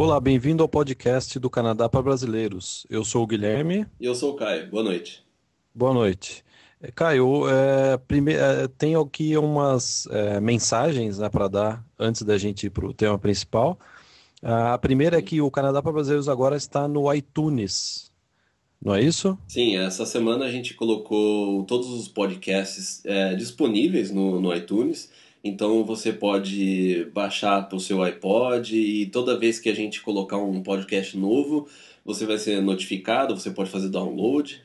Olá, bem-vindo ao podcast do Canadá para Brasileiros. Eu sou o Guilherme. E eu sou o Caio. Boa noite. Boa noite. Caio, tenho aqui umas mensagens, né, para dar antes da gente ir para o tema principal. A primeira é Sim. que o Canadá para Brasileiros agora está no iTunes, não é isso? Sim, essa semana a gente colocou todos os podcasts disponíveis no iTunes. Então você pode baixar para o seu iPod e toda vez que a gente colocar um podcast novo, você vai ser notificado, você pode fazer download.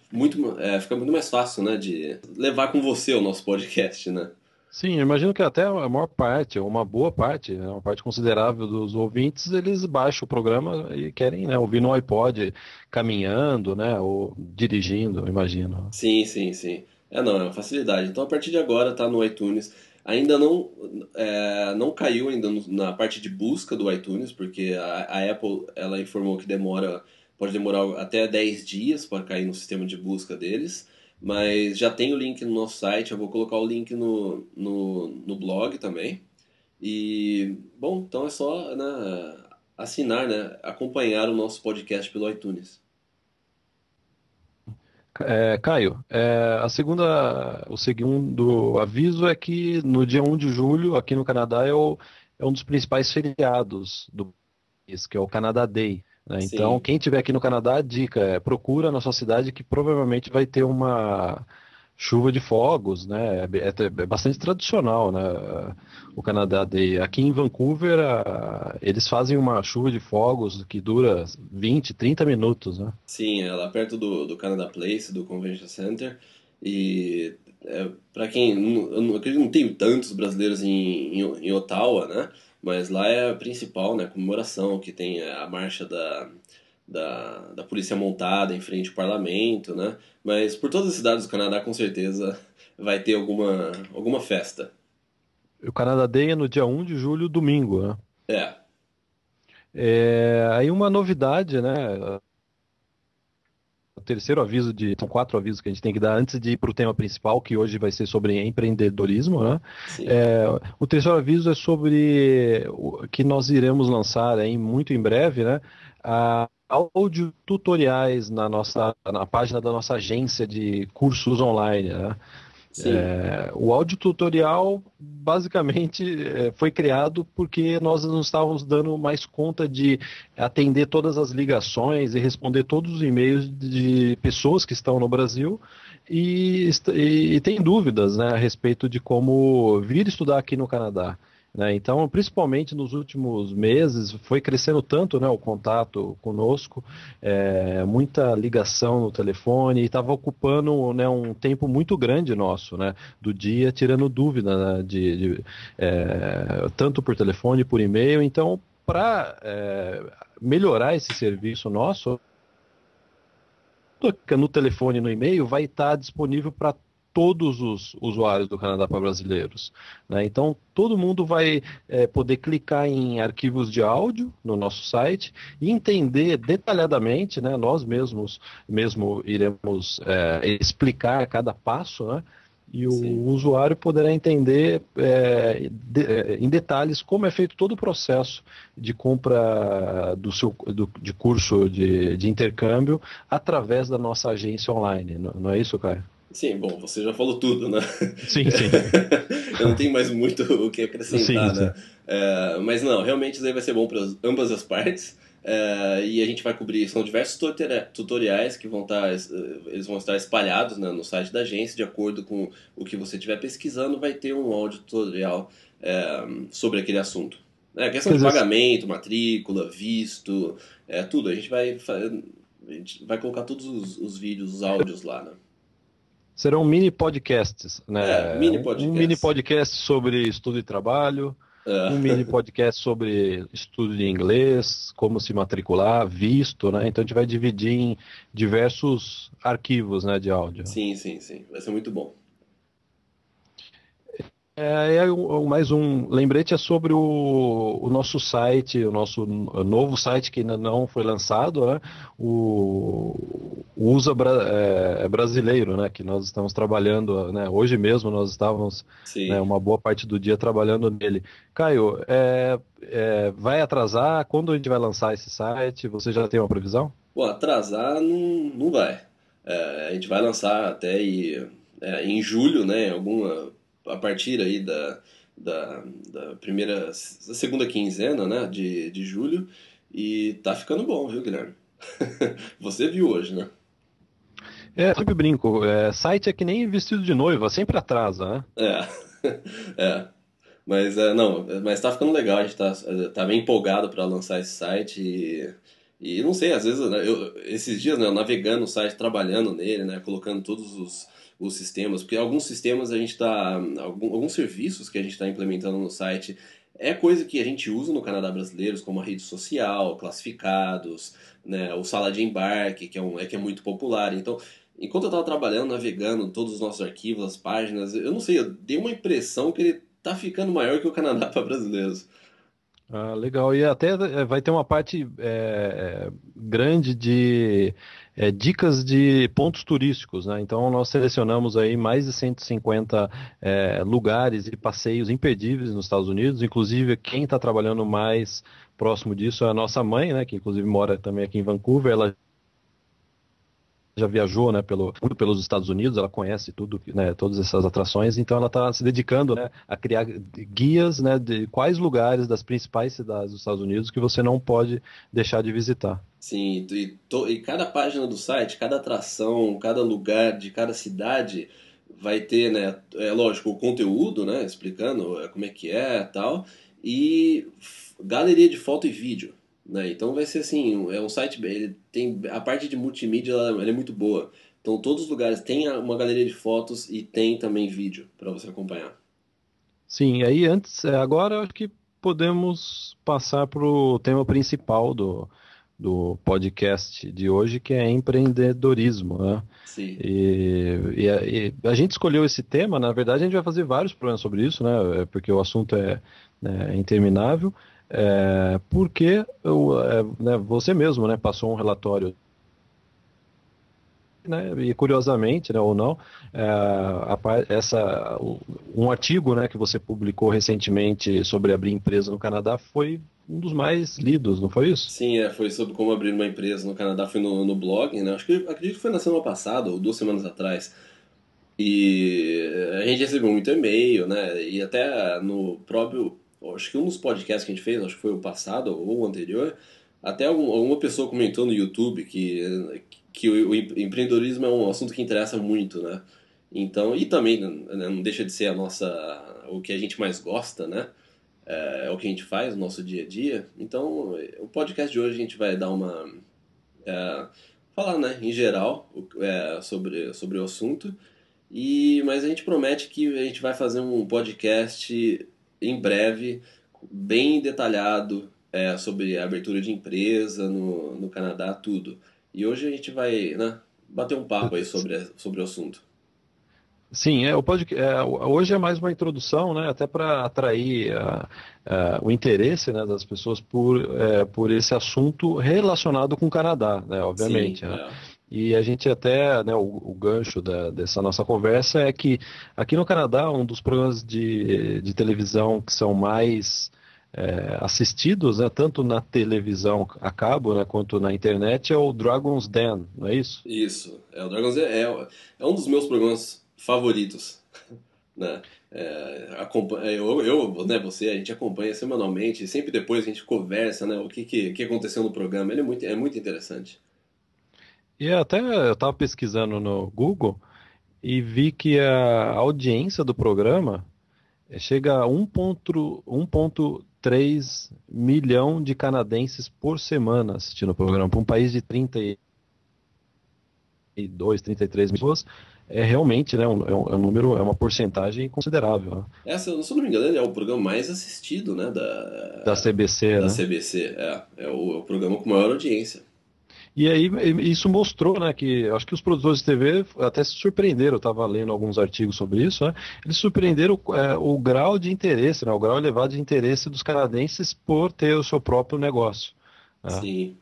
Fica muito mais fácil, né, de levar com você o nosso podcast, né? Sim, eu imagino que até a maior parte, ou uma boa parte, né, uma parte considerável dos ouvintes, eles baixam o programa e querem, né, ouvir no iPod caminhando, né, ou dirigindo, eu imagino. Sim, sim, sim. Não, é uma facilidade. Então, a partir de agora, tá no iTunes. Ainda não caiu ainda na parte de busca do iTunes, porque a Apple, ela informou que pode demorar até 10 dias para cair no sistema de busca deles. Mas já tem o link no nosso site, eu vou colocar o link no blog também. E, bom, então é só, né, assinar, né, acompanhar o nosso podcast pelo iTunes. Caio, o segundo aviso é que no dia 1 de julho, aqui no Canadá, é um dos principais feriados do país, que é o Canada Day, né? Então, Sim. quem estiver aqui no Canadá, a dica é procura na sua cidade que provavelmente vai ter uma chuva de fogos, né? É bastante tradicional, né? O Canadá Day. Aqui em Vancouver, eles fazem uma chuva de fogos que dura 20, 30 minutos, né? Sim, é lá perto do Canada Place, do Convention Center. E para quem. Eu não acredito que não tem tantos brasileiros em Ottawa, né? Mas lá é a principal, né? Comemoração, que tem a marcha da polícia montada em frente ao parlamento, né? Mas por todas as cidades do Canadá, com certeza, vai ter alguma festa. O Canada Day é no dia 1 de julho, domingo, né? É, Aí uma novidade, né? O terceiro aviso são quatro avisos que a gente tem que dar antes de ir para o tema principal, que hoje vai ser sobre empreendedorismo, né? sim. É, o terceiro aviso é sobre o que nós iremos lançar aí muito em breve, né? Áudio tutoriais na página da nossa agência de cursos online, né? Sim, O áudio tutorial basicamente foi criado porque nós não estávamos dando mais conta de atender todas as ligações e responder todos os e-mails de pessoas que estão no Brasil e tem dúvidas, né, a respeito de como vir estudar aqui no Canadá. Né? Então, principalmente nos últimos meses, foi crescendo tanto, né, o contato conosco, muita ligação no telefone, e estava ocupando, né, um tempo muito grande nosso, né, do dia, tirando dúvida, né, tanto por telefone, por e-mail. Então, para melhorar esse serviço nosso, toca no telefone e no e-mail vai estar disponível para todos os usuários do Canadá para brasileiros, né? Então, todo mundo vai poder clicar em arquivos de áudio no nosso site e entender detalhadamente, né? Nós mesmo iremos explicar cada passo, né? E o sim. usuário poderá entender em detalhes como é feito todo o processo de compra de curso de intercâmbio através da nossa agência online. Não, não é isso, Caio? Sim, bom, você já falou tudo, né? Sim, sim. Eu não tenho mais muito o que Sim, acrescentar, né? sim. Mas não, realmente isso aí vai ser bom para ambas as partes. E a gente vai cobrir, são diversos tutoriais que eles vão estar espalhados, né, no site da agência, de acordo com o que você estiver pesquisando, vai ter um áudio tutorial sobre aquele assunto. Questão Quer de dizer, pagamento, matrícula, visto, tudo. A gente vai colocar todos os vídeos, os áudios lá, né? serão mini podcasts, né? Mini Um mini podcast. podcast sobre estudo e trabalho, um mini É, podcast sobre estudo de inglês, como se matricular, visto, né? Então a gente vai dividir em diversos arquivos, né, de áudio. sim, sim, sim. Vai ser muito bom. Mais um lembrete é sobre o nosso site, o nosso novo site que ainda não foi lançado, né? O é brasileiro, né? Que nós estamos trabalhando, né? Hoje mesmo nós estávamos, né, Sim. uma boa parte do dia trabalhando nele. Caio, vai atrasar? Quando a gente vai lançar esse site? Você já tem uma previsão? Bom, atrasar não vai. A gente vai lançar até em julho, né? A partir aí da da segunda quinzena, né? De julho. E tá ficando bom, viu, Guilherme? Você viu hoje, né? Eu sempre brinco, site é que nem vestido de noiva, sempre atrasa, né? É, é. Mas não, mas tá ficando legal, a gente tá bem empolgado para lançar esse site e não sei, às vezes, né, esses dias, né, eu navegando no site, trabalhando nele, né, colocando todos os sistemas, porque alguns sistemas alguns serviços que a gente está implementando no site é coisa que a gente usa no Canadá Brasileiros, como a rede social, classificados, né, o sala de embarque, que é muito popular. Então, enquanto eu estava trabalhando, navegando todos os nossos arquivos, as páginas, eu não sei, eu dei uma impressão que ele tá ficando maior que o Canadá para brasileiros. Ah, legal. E até vai ter uma parte grande de dicas de pontos turísticos, né? Então nós selecionamos aí mais de 150 lugares e passeios imperdíveis nos Estados Unidos. Inclusive, quem está trabalhando mais próximo disso é a nossa mãe, né? Que inclusive mora também aqui em Vancouver. Ela já viajou, né, pelos Estados Unidos, ela conhece tudo, né, todas essas atrações, então ela está se dedicando, né, a criar guias, né, de quais lugares das principais cidades dos Estados Unidos que você não pode deixar de visitar. Sim, e cada página do site, cada atração, cada lugar de cada cidade vai ter, né, é lógico, o conteúdo, né, explicando como é que é e tal, e galeria de foto e vídeo, né, então vai ser assim, é um site, ele tem, a parte de multimídia, ela é muito boa, então todos os lugares tem uma galeria de fotos e tem também vídeo para você acompanhar. Sim, aí antes, agora eu acho que podemos passar para o tema principal do podcast de hoje, que é empreendedorismo, né? Sim. E a gente escolheu esse tema, na verdade a gente vai fazer vários programas sobre isso, né? Porque o assunto né, interminável, porque né, você mesmo, né, passou um relatório, né, e curiosamente, né, ou não, um artigo, né, que você publicou recentemente sobre abrir empresa no Canadá foi um dos mais lidos, não foi isso? Sim, foi sobre como abrir uma empresa no Canadá, foi no blog, né? Acredito que foi na semana passada ou 2 semanas atrás. E a gente recebeu muito e-mail, né? E até no próprio, acho que um dos podcasts que a gente fez, acho que foi o passado ou o anterior, até alguma pessoa comentou no YouTube que o empreendedorismo é um assunto que interessa muito, né? Então, e também né, não deixa de ser o que a gente mais gosta, né? É o que a gente faz no nosso dia a dia. Então, o podcast de hoje a gente vai dar falar, né, em geral, sobre o assunto. Mas a gente promete que a gente vai fazer um podcast em breve, bem detalhado, sobre a abertura de empresa no Canadá, tudo. E hoje a gente vai, né, bater um papo aí sobre o assunto. Sim, hoje é mais uma introdução, né, até para atrair o interesse, né, das pessoas por esse assunto relacionado com o Canadá, né, Sim, obviamente, né. E a gente até, né, o gancho dessa nossa conversa é que aqui no Canadá, um dos programas de televisão que são mais assistidos, né, tanto na televisão a cabo, né, quanto na internet, é o Dragon's Den, não é isso? isso. O Dragons é um dos meus programas favoritos, né? Né, a gente acompanha semanalmente, e sempre depois a gente conversa, né, que aconteceu no programa. Ele é muito interessante. E até eu estava pesquisando no Google e vi que a audiência do programa chega a 1,3 milhão de canadenses por semana assistindo o programa. Para um país de 32, 33 mil pessoas, é realmente, né, é um número, é uma porcentagem considerável, né, Se eu não me engano, ele é o programa mais assistido, né, da CBC, da né? CBC. É o programa com maior audiência. E aí isso mostrou, né, que eu acho que os produtores de TV até se surpreenderam, eu estava lendo alguns artigos sobre isso, né, eles surpreenderam o grau de interesse, né, o grau elevado de interesse dos canadenses por ter o seu próprio negócio, né. Sim,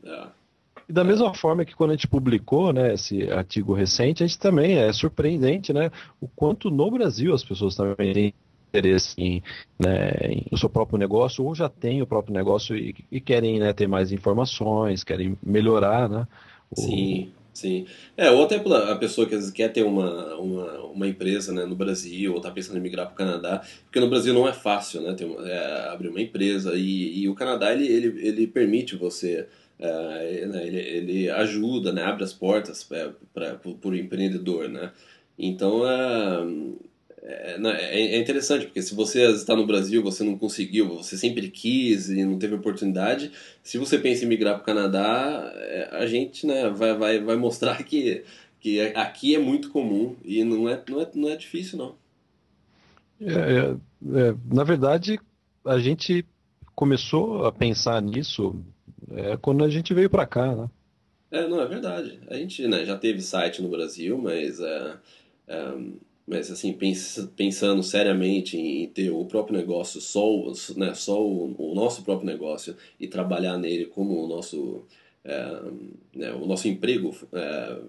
E da é, mesma forma que quando a gente publicou, né, esse artigo recente, a gente também é surpreendente, né, o quanto no Brasil as pessoas também têm interesse em, né, em o seu próprio negócio ou já têm o próprio negócio e querem, né, ter mais informações, querem melhorar, né, o, sim, sim. É, ou até a pessoa que às vezes quer ter uma empresa, né, no Brasil, ou está pensando em migrar para o Canadá, porque no Brasil não é fácil, né, abrir uma empresa, e o Canadá, ele permite você, né, ele ajuda, né, abre as portas para o empreendedor, né. Então, é interessante, porque se você está no Brasil, você não conseguiu, você sempre quis e não teve oportunidade, se você pensa em migrar para o Canadá, a gente, né, vai mostrar que aqui é muito comum e não é difícil, não. na verdade, a gente começou a pensar nisso quando a gente veio para cá, né? Não, é verdade. A gente, né, já teve site no Brasil, é, mas assim, pensando seriamente em ter o próprio negócio, só o nosso próprio negócio e trabalhar nele como é, o nosso emprego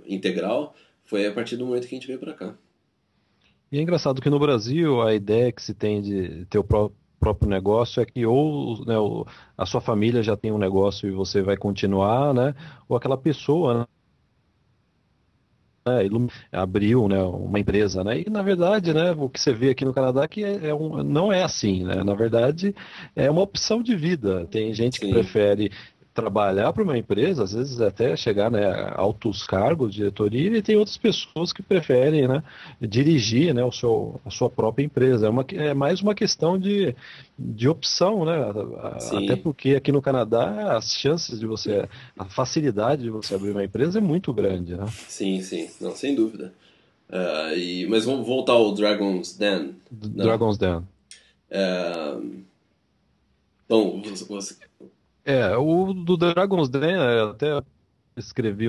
integral, foi a partir do momento que a gente veio para cá. E é engraçado que no Brasil a ideia que se tem de ter o próprio negócio é que ou, né, a sua família já tem um negócio e você vai continuar, né? Ou aquela pessoa, né, abriu, né, uma empresa, né? E na verdade, né, o que você vê aqui no Canadá que não é assim, né? Na verdade, é uma opção de vida. Tem gente que Sim, prefere trabalhar para uma empresa, às vezes até chegar, né, a altos cargos, diretoria, e tem outras pessoas que preferem, né, dirigir, né, a sua própria empresa. É mais uma questão de opção, né? Até sim, porque aqui no Canadá as chances de você, a facilidade de você abrir uma empresa é muito grande, né? sim, sim, não, sem dúvida. Mas vamos voltar ao Dragon's Den, né? Dragon's Den. É, bom, O do Dragon's Den, eu até escrevi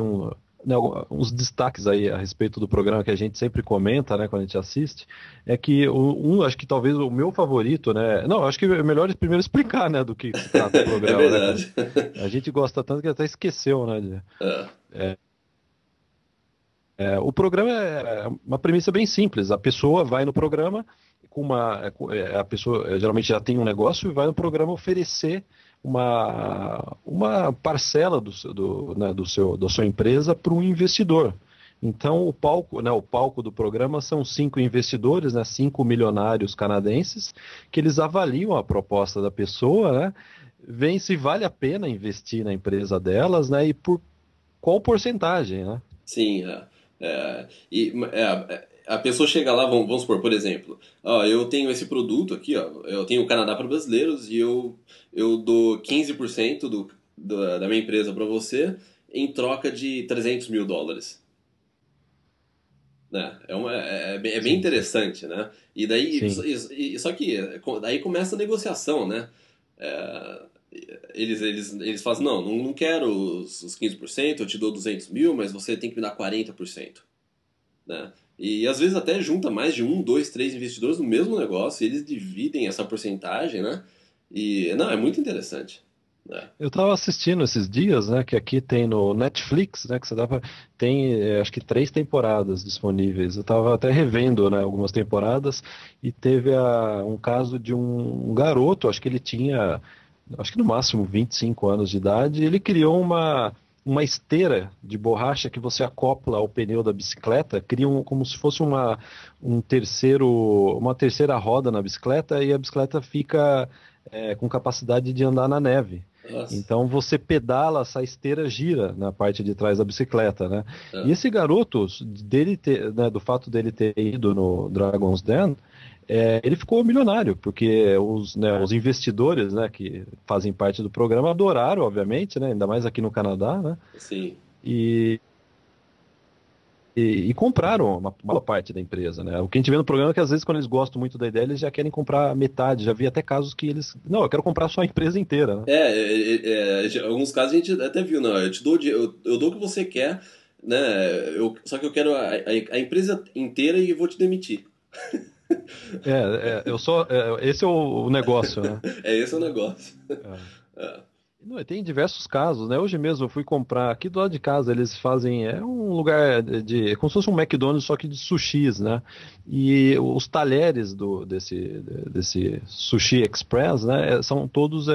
né, uns destaques aí a respeito do programa que a gente sempre comenta, né, quando a gente assiste, é que acho que talvez o meu favorito, né, não, acho que é melhor primeiro explicar, né, do que se trata o é programa, né, que verdade. a gente gosta tanto que até esqueceu, né, É, o programa é uma premissa bem simples, a pessoa vai no programa com a pessoa geralmente já tem um negócio e vai no programa oferecer uma parcela né, da sua empresa para um investidor. Então, né, o palco do programa são 5 investidores, né, 5 milionários canadenses, que eles avaliam a proposta da pessoa, né, veem se vale a pena investir na empresa delas, né, e por qual porcentagem, né? sim, a pessoa chega lá, vamos supor, por exemplo, ó, eu tenho esse produto aqui, ó, eu tenho o Canadá para brasileiros e eu dou 15% da minha empresa para você em troca de US$ 300 mil. Né? É bem Sim, sim. interessante, né? E daí, Sim. só que daí começa a negociação, né? É, eles fazem, não quero os 15%, eu te dou 200 mil, mas você tem que me dar 40%, né? E às vezes até junta mais de um, dois, três investidores no mesmo negócio, e eles dividem essa porcentagem, né? E, não, é muito interessante, né? Eu estava assistindo esses dias, né, que aqui tem no Netflix, né, que tem, acho que 3 temporadas disponíveis. Eu estava até revendo, né, algumas temporadas e teve um caso de um garoto, acho que ele tinha, acho que no máximo 25 anos de idade, e ele criou uma esteira de borracha que você acopla ao pneu da bicicleta, cria como se fosse uma terceira roda na bicicleta e a bicicleta fica com capacidade de andar na neve. Nossa, Então você pedala, essa esteira gira na parte de trás da bicicleta, né? E é, esse garoto, né, do fato dele ter ido no Dragon's Den, ele ficou milionário, porque os investidores, né, que fazem parte do programa adoraram, obviamente, né, ainda mais aqui no Canadá, né? assim, E e compraram uma boa parte da empresa, né? O que a gente vê no programa é que às vezes quando eles gostam muito da ideia, eles já querem comprar metade. Já vi até casos que eles, não, eu quero comprar só a empresa inteira, né? Em alguns casos a gente até viu, não, eu te dou, eu dou o que você quer, né? Só que eu quero a empresa inteira e vou te demitir. Esse é o negócio, né? É esse o negócio. É. É, Não, e tem diversos casos, né? Hoje mesmo eu fui comprar aqui do lado de casa, eles fazem, é um lugar é como se fosse um McDonald's, só que de sushis, né? E os talheres desse Sushi Express, né, são todos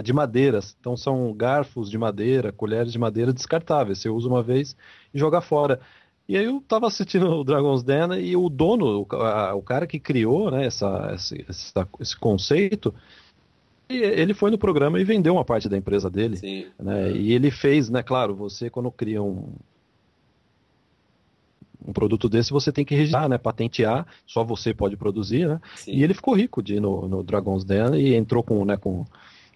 de madeira, então são garfos de madeira, colheres de madeira descartáveis, você usa uma vez e joga fora. E aí eu tava assistindo o Dragon's Den e o dono, o cara que criou, né, esse conceito, e ele foi no programa e vendeu uma parte da empresa dele, sim, né? E ele fez, né? Claro, você quando cria um produto desse, você tem que registrar, né? Patentear, só você pode produzir, né? E sim. ele ficou rico de ir no Dragon's Den e entrou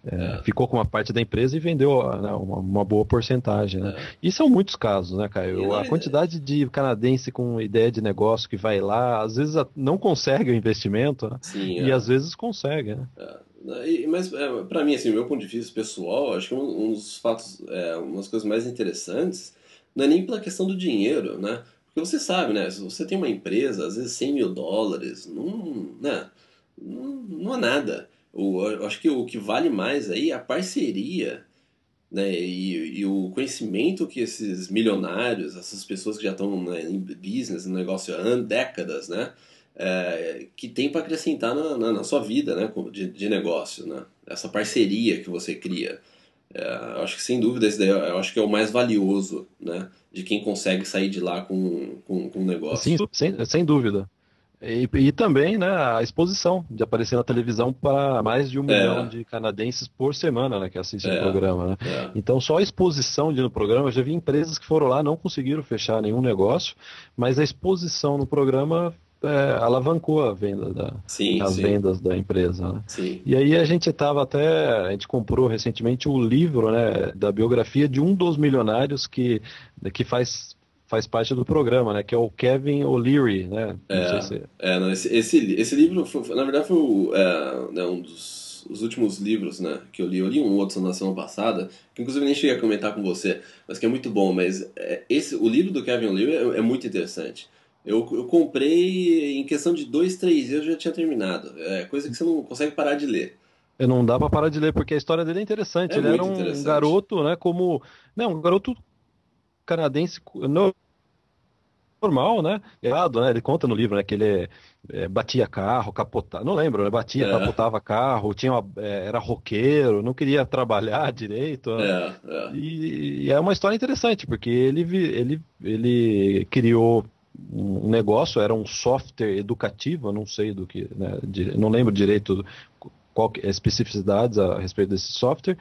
É, ficou com uma parte da empresa e vendeu, né, uma boa porcentagem, né? é. E são muitos casos, né, E Caio? não, A quantidade de canadense com ideia de negócio que vai lá, às vezes não consegue o investimento, né? sim, E às vezes consegue, né? Mas para mim, assim, do meu ponto de vista pessoal, acho que um dos fatos, umas coisas mais interessantes, não é nem pela questão do dinheiro, né? Porque você sabe, né? Se você tem uma empresa, às vezes US$ 100.000, não, né? Não é nada. Eu acho que o que vale mais aí é a parceria, né? E o conhecimento que esses milionários, essas pessoas que já estão, né, em business, no negócio há décadas, né? Que tem para acrescentar na sua vida, né? De negócio, né? Essa parceria que você cria. Eu acho que sem dúvida esse daí eu acho que é o mais valioso, né? De quem consegue sair de lá com um Sim, negócio. sem dúvida. E também, né, a exposição de aparecer na televisão para mais de 1 milhão É, de canadenses por semana, né, que assistem o é, programa, né? é. Então, só a exposição de ir no programa, eu já vi empresas que foram lá, não conseguiram fechar nenhum negócio, mas a exposição no programa alavancou Sim, as sim, vendas da empresa, né? sim. E aí a gente comprou recentemente o livro, né, da biografia de um dos milionários que faz parte do programa, né? Que é o Kevin O'Leary, né? Não sei se. Não, esse livro, na verdade, foi né, um dos os últimos livros, né, que eu li. Eu li um outro na semana passada, que inclusive nem cheguei a comentar com você, mas que é muito bom. Mas o livro do Kevin O'Leary é muito interessante. Eu comprei em questão de 2, 3 dias eu já tinha terminado. É coisa que você não consegue parar de ler. Não dá para parar de ler, porque a história dele é interessante. É Ele era muito um interessante. garoto, né? Não, um garoto canadense normal, né? Errado, né? Ele conta no livro, né? Que ele batia carro, capotava. Não lembro, né? Batia, É, capotava carro, era roqueiro, não queria trabalhar direito, né? é. E é uma história interessante, porque ele criou um negócio, era um software educativo, eu não sei do que, né, não lembro direito especificidades a respeito desse software.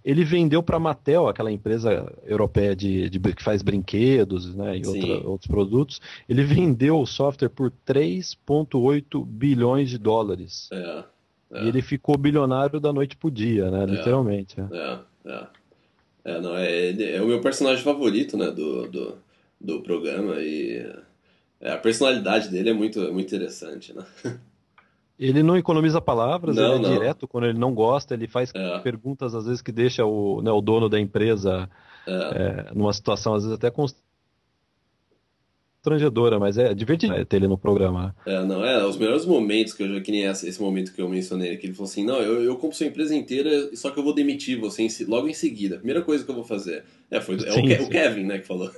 Ele vendeu para a Mattel, aquela empresa europeia que faz brinquedos, né, e Sim. outros produtos. Ele vendeu o software por 3,8 bilhões de dólares. É, E é, ele ficou bilionário da noite pro dia, né? é, Literalmente. Né? é. Não, é o meu personagem favorito, né, do programa e a personalidade dele é muito interessante, né? Ele não economiza palavras, ele Não, é não. direto quando ele não gosta, ele faz É, perguntas às vezes que deixa o dono da empresa é, numa situação às vezes até constrangedora, mas é divertido ter ele no programa. Né? não, os melhores momentos que eu já, que nem esse momento que eu mencionei, que ele falou assim, não, eu compro sua empresa inteira, só que eu vou demitir você logo em seguida. A primeira coisa que eu vou fazer. Sim, O sim. Kevin, né, que falou.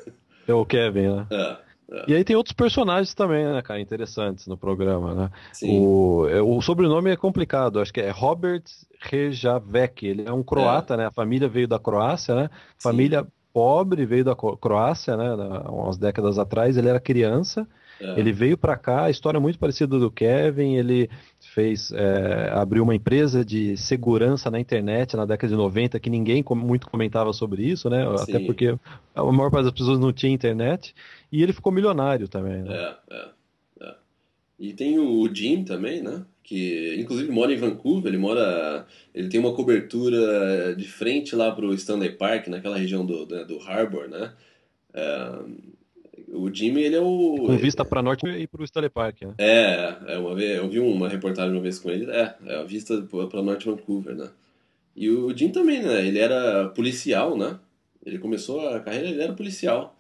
É o Kevin, né? É, é, E aí tem outros personagens também, né, cara, interessantes no programa, né? sim, O sobrenome é complicado, acho que é Robert Rejavec, ele é um é, croata, né? A família veio da Croácia, né? sim, Família pobre veio da Croácia, né? Umas décadas atrás, ele era criança, é, ele veio para cá, a história é muito parecida do Kevin, ele abriu uma empresa de segurança na internet na década de 90 que ninguém muito comentava sobre isso, né? Até sim, porque a maior parte das pessoas não tinha internet. E ele ficou milionário também, né? é, é, é. E tem o Jim também, né? Que inclusive mora em Vancouver, ele tem uma cobertura de frente lá pro Stanley Park, naquela região do Harbor, né? O Jimmy, ele é o. Com vista para norte e para o Stanley Park, né? Uma vez, eu vi uma reportagem uma vez com ele, é a vista pra Norte Vancouver, né? E o Jim também, né? Ele era policial, né? Ele começou a carreira, ele era policial.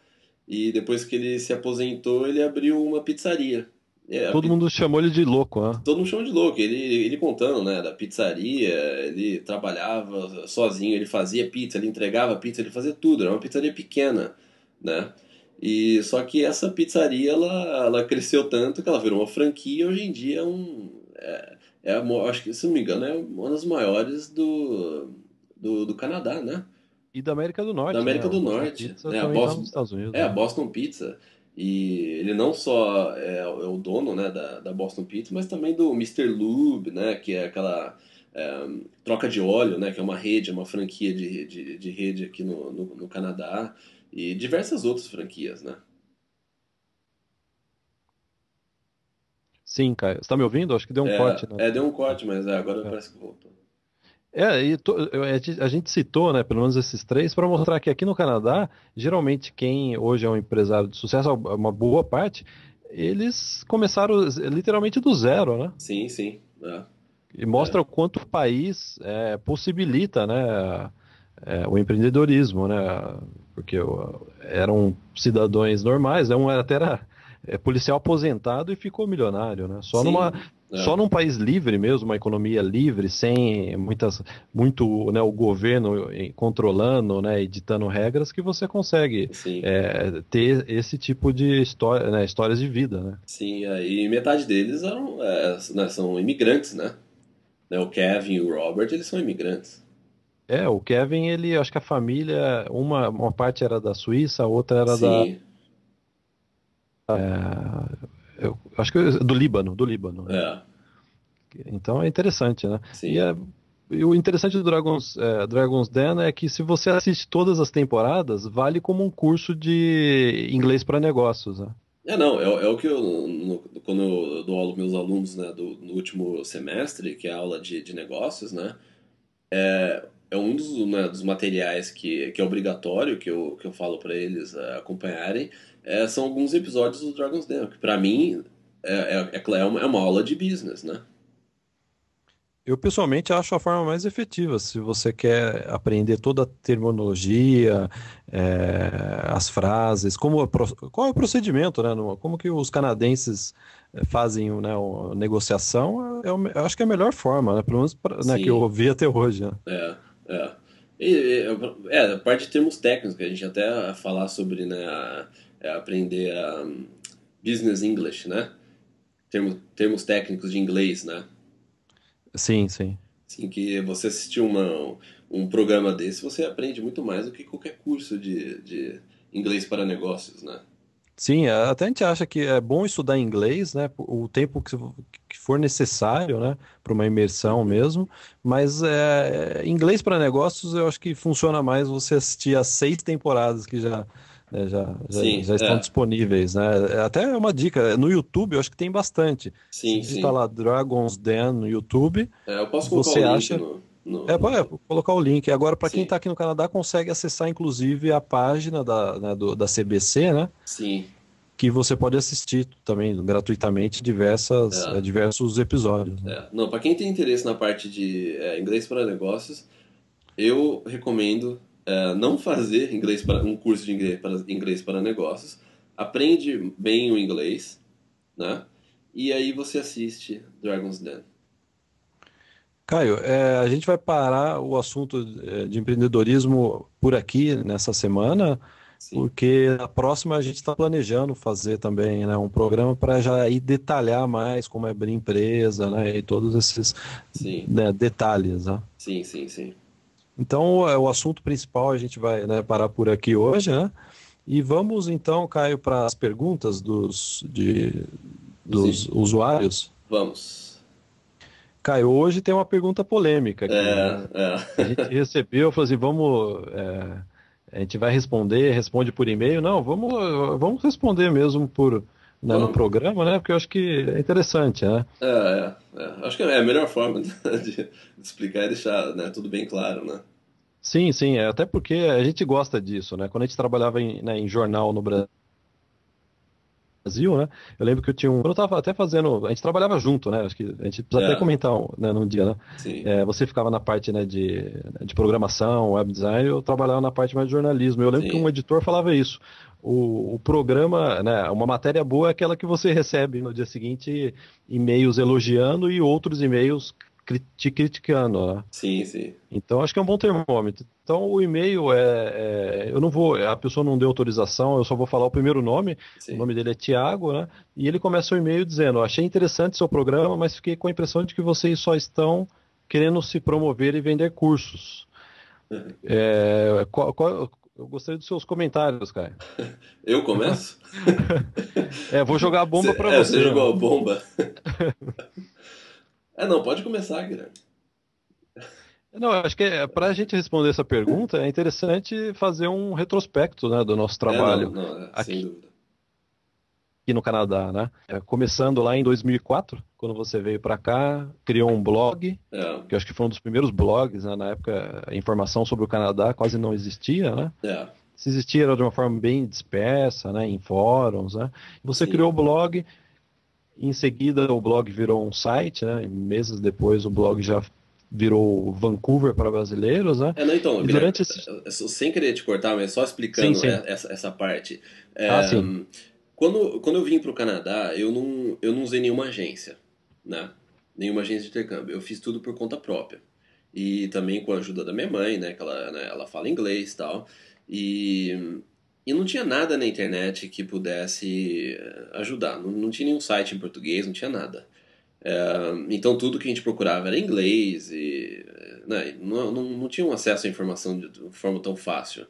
E depois que ele se aposentou, ele abriu uma pizzaria. É, a Todo pi- mundo chamou ele de louco, né? Todo mundo chama de louco. Ele contando, né, da pizzaria, ele trabalhava sozinho, ele fazia pizza, ele entregava pizza, ele fazia tudo. Era uma pizzaria pequena, né? E só que essa pizzaria, ela cresceu tanto que ela virou uma franquia. Hoje em dia acho que, se não me engano, é uma das maiores do Canadá, né? E da América do Da Norte, né? América O do Boston Norte, Pizza né? A também está nos Boston, Estados Unidos, a né? Boston Pizza. E ele não só é o dono, né, da Boston Pizza, mas também do Mister Lube, né? Que é aquela troca de óleo, né? Que é uma rede, uma franquia de rede aqui no Canadá. E diversas outras franquias, né? Sim, Caio. Você está me ouvindo? Acho que deu um corte, né? Deu um corte, mas agora É. parece que voltou. A gente citou, né, pelo menos esses três, para mostrar que aqui no Canadá, geralmente quem hoje é um empresário de sucesso, uma boa parte, eles começaram literalmente do zero, né? Sim, sim. E É. mostra o quanto o país possibilita, né, o empreendedorismo, né? Porque eram cidadãos normais, né? Um era policial aposentado e ficou milionário, né? Sim. Só num país livre mesmo, uma economia livre, sem muito, né, o governo controlando, né, editando regras, que você consegue Sim. ter esse tipo de história, né, histórias de vida, né? Sim, e metade deles né, são imigrantes, né? O Kevin e o Robert, eles são imigrantes. O Kevin, ele, acho que a família, uma parte era da Suíça, a outra era Sim, eu acho que do Líbano, né? é, Então é interessante, né? sim. E o interessante do Dragon's Den é que se você assiste todas as temporadas, vale como um curso de inglês para negócios, né? Não, é o que quando eu dou aula para meus alunos, né, no último semestre, que é a aula de negócios, né, é um dos materiais que é obrigatório, que eu falo para eles acompanharem, são alguns episódios do Dragon's Den, que para mim é uma aula de business, né? Eu pessoalmente acho a forma mais efetiva. Se você quer aprender toda a terminologia, as frases, qual é o procedimento, né? Como que os canadenses fazem, né, a negociação, eu acho que é a melhor forma, né? Pelo menos né, que eu Sim, ouvi até hoje, né? é, é. A parte de termos técnicos, que a gente até falar sobre, né, aprender business English, né? Termos técnicos de inglês, né? Sim, sim. Assim, que você assistir um programa desse, você aprende muito mais do que qualquer curso de inglês para negócios, né? Sim, até a gente acha que é bom estudar inglês, né, o tempo que for necessário, né, para uma imersão Uhum. mesmo, mas inglês para negócios eu acho que funciona mais você assistir as 6 temporadas que Sim, já estão disponíveis, né? Até uma dica, no YouTube eu acho que tem bastante. Se sim, digitar sim. lá Dragon's Den no YouTube, Eu posso colocar o você link acha. no. Vou colocar o link. Agora, para quem Sim, está aqui no Canadá, consegue acessar inclusive a página da CBC, né? sim. Que você pode assistir também gratuitamente É. diversos episódios, né? Não, para quem tem interesse na parte de inglês para negócios, eu recomendo não fazer um curso de inglês para negócios. Aprende bem o inglês, né? E aí você assiste Dragon's Den. Caio, a gente vai parar o assunto de empreendedorismo por aqui nessa semana, Sim, porque a próxima a gente está planejando fazer também, né, um programa para já ir detalhar mais como é abrir empresa, né, e todos esses, sim, né, detalhes, né? sim, sim, sim. Então, o assunto principal a gente vai, né, parar por aqui hoje, né? E vamos então, Caio, para as perguntas Dos in- dos usuários. Vamos. Caio, hoje tem uma pergunta polêmica aqui, né? A gente É. recebeu, falou assim, a gente vai responder, responde por e-mail. Não, vamos responder mesmo né, no Vamos. programa, né? Porque eu acho que é interessante, né? Acho que é a melhor forma de explicar e deixar, né, tudo bem claro, né? Sim, sim, até porque a gente gosta disso, né? Quando a gente trabalhava em jornal no Brasil, Brasil, né? Eu lembro que eu tinha um. Eu estava até fazendo. A gente trabalhava junto, né? Acho que a gente precisa até É, comentar, né, num dia, né? sim, É, você ficava na parte, né, de programação, web design, eu trabalhava na parte mais de jornalismo. Eu lembro que um sim. editor falava isso. O programa, né, uma matéria boa é aquela que você recebe no dia seguinte e-mails elogiando e outros e-mails te criticando, né? Sim, sim, Então, acho que é um bom termômetro. Então, o e-mail eu não vou, a pessoa não deu autorização, eu só vou falar o primeiro nome. O sim. nome dele é Tiago, né? E ele começa o e-mail dizendo: achei interessante seu programa, mas fiquei com a impressão de que vocês só estão querendo se promover e vender cursos. Eu gostaria dos seus comentários, cara. Eu começo? Vou jogar a bomba para Você você, jogou né? a bomba? Não, pode começar, Guilherme. Não, eu acho que para a gente responder essa pergunta é interessante fazer um retrospecto, né, do nosso Não, trabalho não, sem aqui dúvida. no Canadá, né? Começando lá em 2004, quando você veio para cá, criou um blog, É, que eu acho que foi um dos primeiros blogs, né? Na época, a informação sobre o Canadá quase não existia, né? é, Se existia, era de uma forma bem dispersa, né? Em fóruns, né? Você criou sim. o blog, em seguida o blog virou um site, né? E meses depois o blog já virou Vancouver para brasileiros, né? Não, então, E Guilherme, durante esse... sem querer te cortar, mas só Sim, explicando sim. essa parte. Ah, É, sim. quando eu vim para o Canadá, eu não usei nenhuma agência, né? Nenhuma agência de intercâmbio. Eu fiz tudo por conta própria. E também com a ajuda da minha mãe, né? Que ela, né, ela fala inglês e tal. E não tinha nada na internet que pudesse ajudar. Não tinha nenhum site em português, não tinha nada. Então tudo que a gente procurava era em inglês e né, não tinha um acesso à informação de forma tão fácil.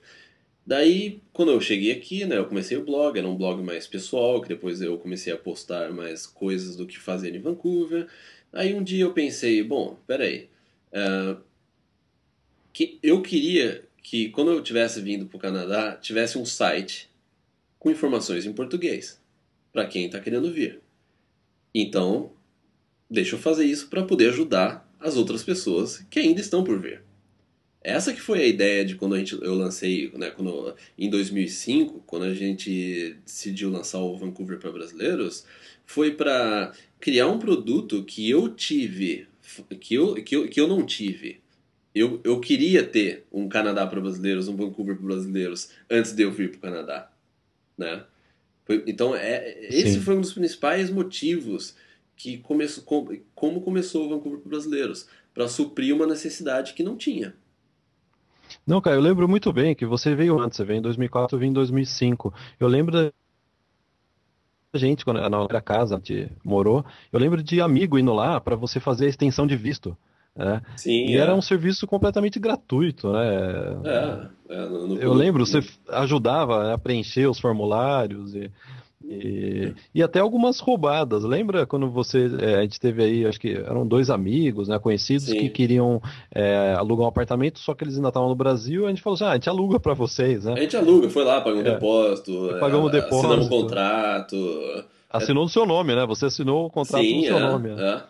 Daí, quando eu cheguei aqui, né, eu comecei o blog, era um blog mais pessoal, que depois eu comecei a postar mais coisas do que fazer em Vancouver. Aí um dia eu pensei, bom, peraí, que eu queria que quando eu tivesse vindo para o Canadá, tivesse um site com informações em português, para quem está querendo vir. Então, deixa eu fazer isso para poder ajudar as outras pessoas que ainda estão por vir. Essa que foi a ideia de quando eu lancei, né, em 2005, quando a gente decidiu lançar o Vancouver para brasileiros, foi para criar um produto que eu tive, que eu não tive. Eu queria ter um Canadá para brasileiros, um Vancouver para brasileiros, antes de eu vir para o Canadá, né? Então, esse Sim. foi um dos principais motivos que começou, como começou o Vancouver para brasileiros, para suprir uma necessidade que não tinha. Não, cara, eu lembro muito bem que você veio antes, você veio em 2004, eu vim em 2005. Eu lembro da gente, quando na outra casa a gente morou, eu lembro de amigo indo lá para você fazer a extensão de visto, né? Sim, E era um serviço completamente gratuito, né? Eu lembro, você ajudava, né, a preencher os formulários e até algumas roubadas. Lembra quando a gente teve aí, acho que eram dois amigos, né, conhecidos que sim. queriam alugar um apartamento, só que eles ainda estavam no Brasil, a gente falou assim, a gente aluga para vocês, né? A gente aluga, foi lá, pagou um depósito, Pagamos o assinamos um depósito. contrato. Assinou no seu nome, né? Você assinou o contrato no Sim, seu nome, né?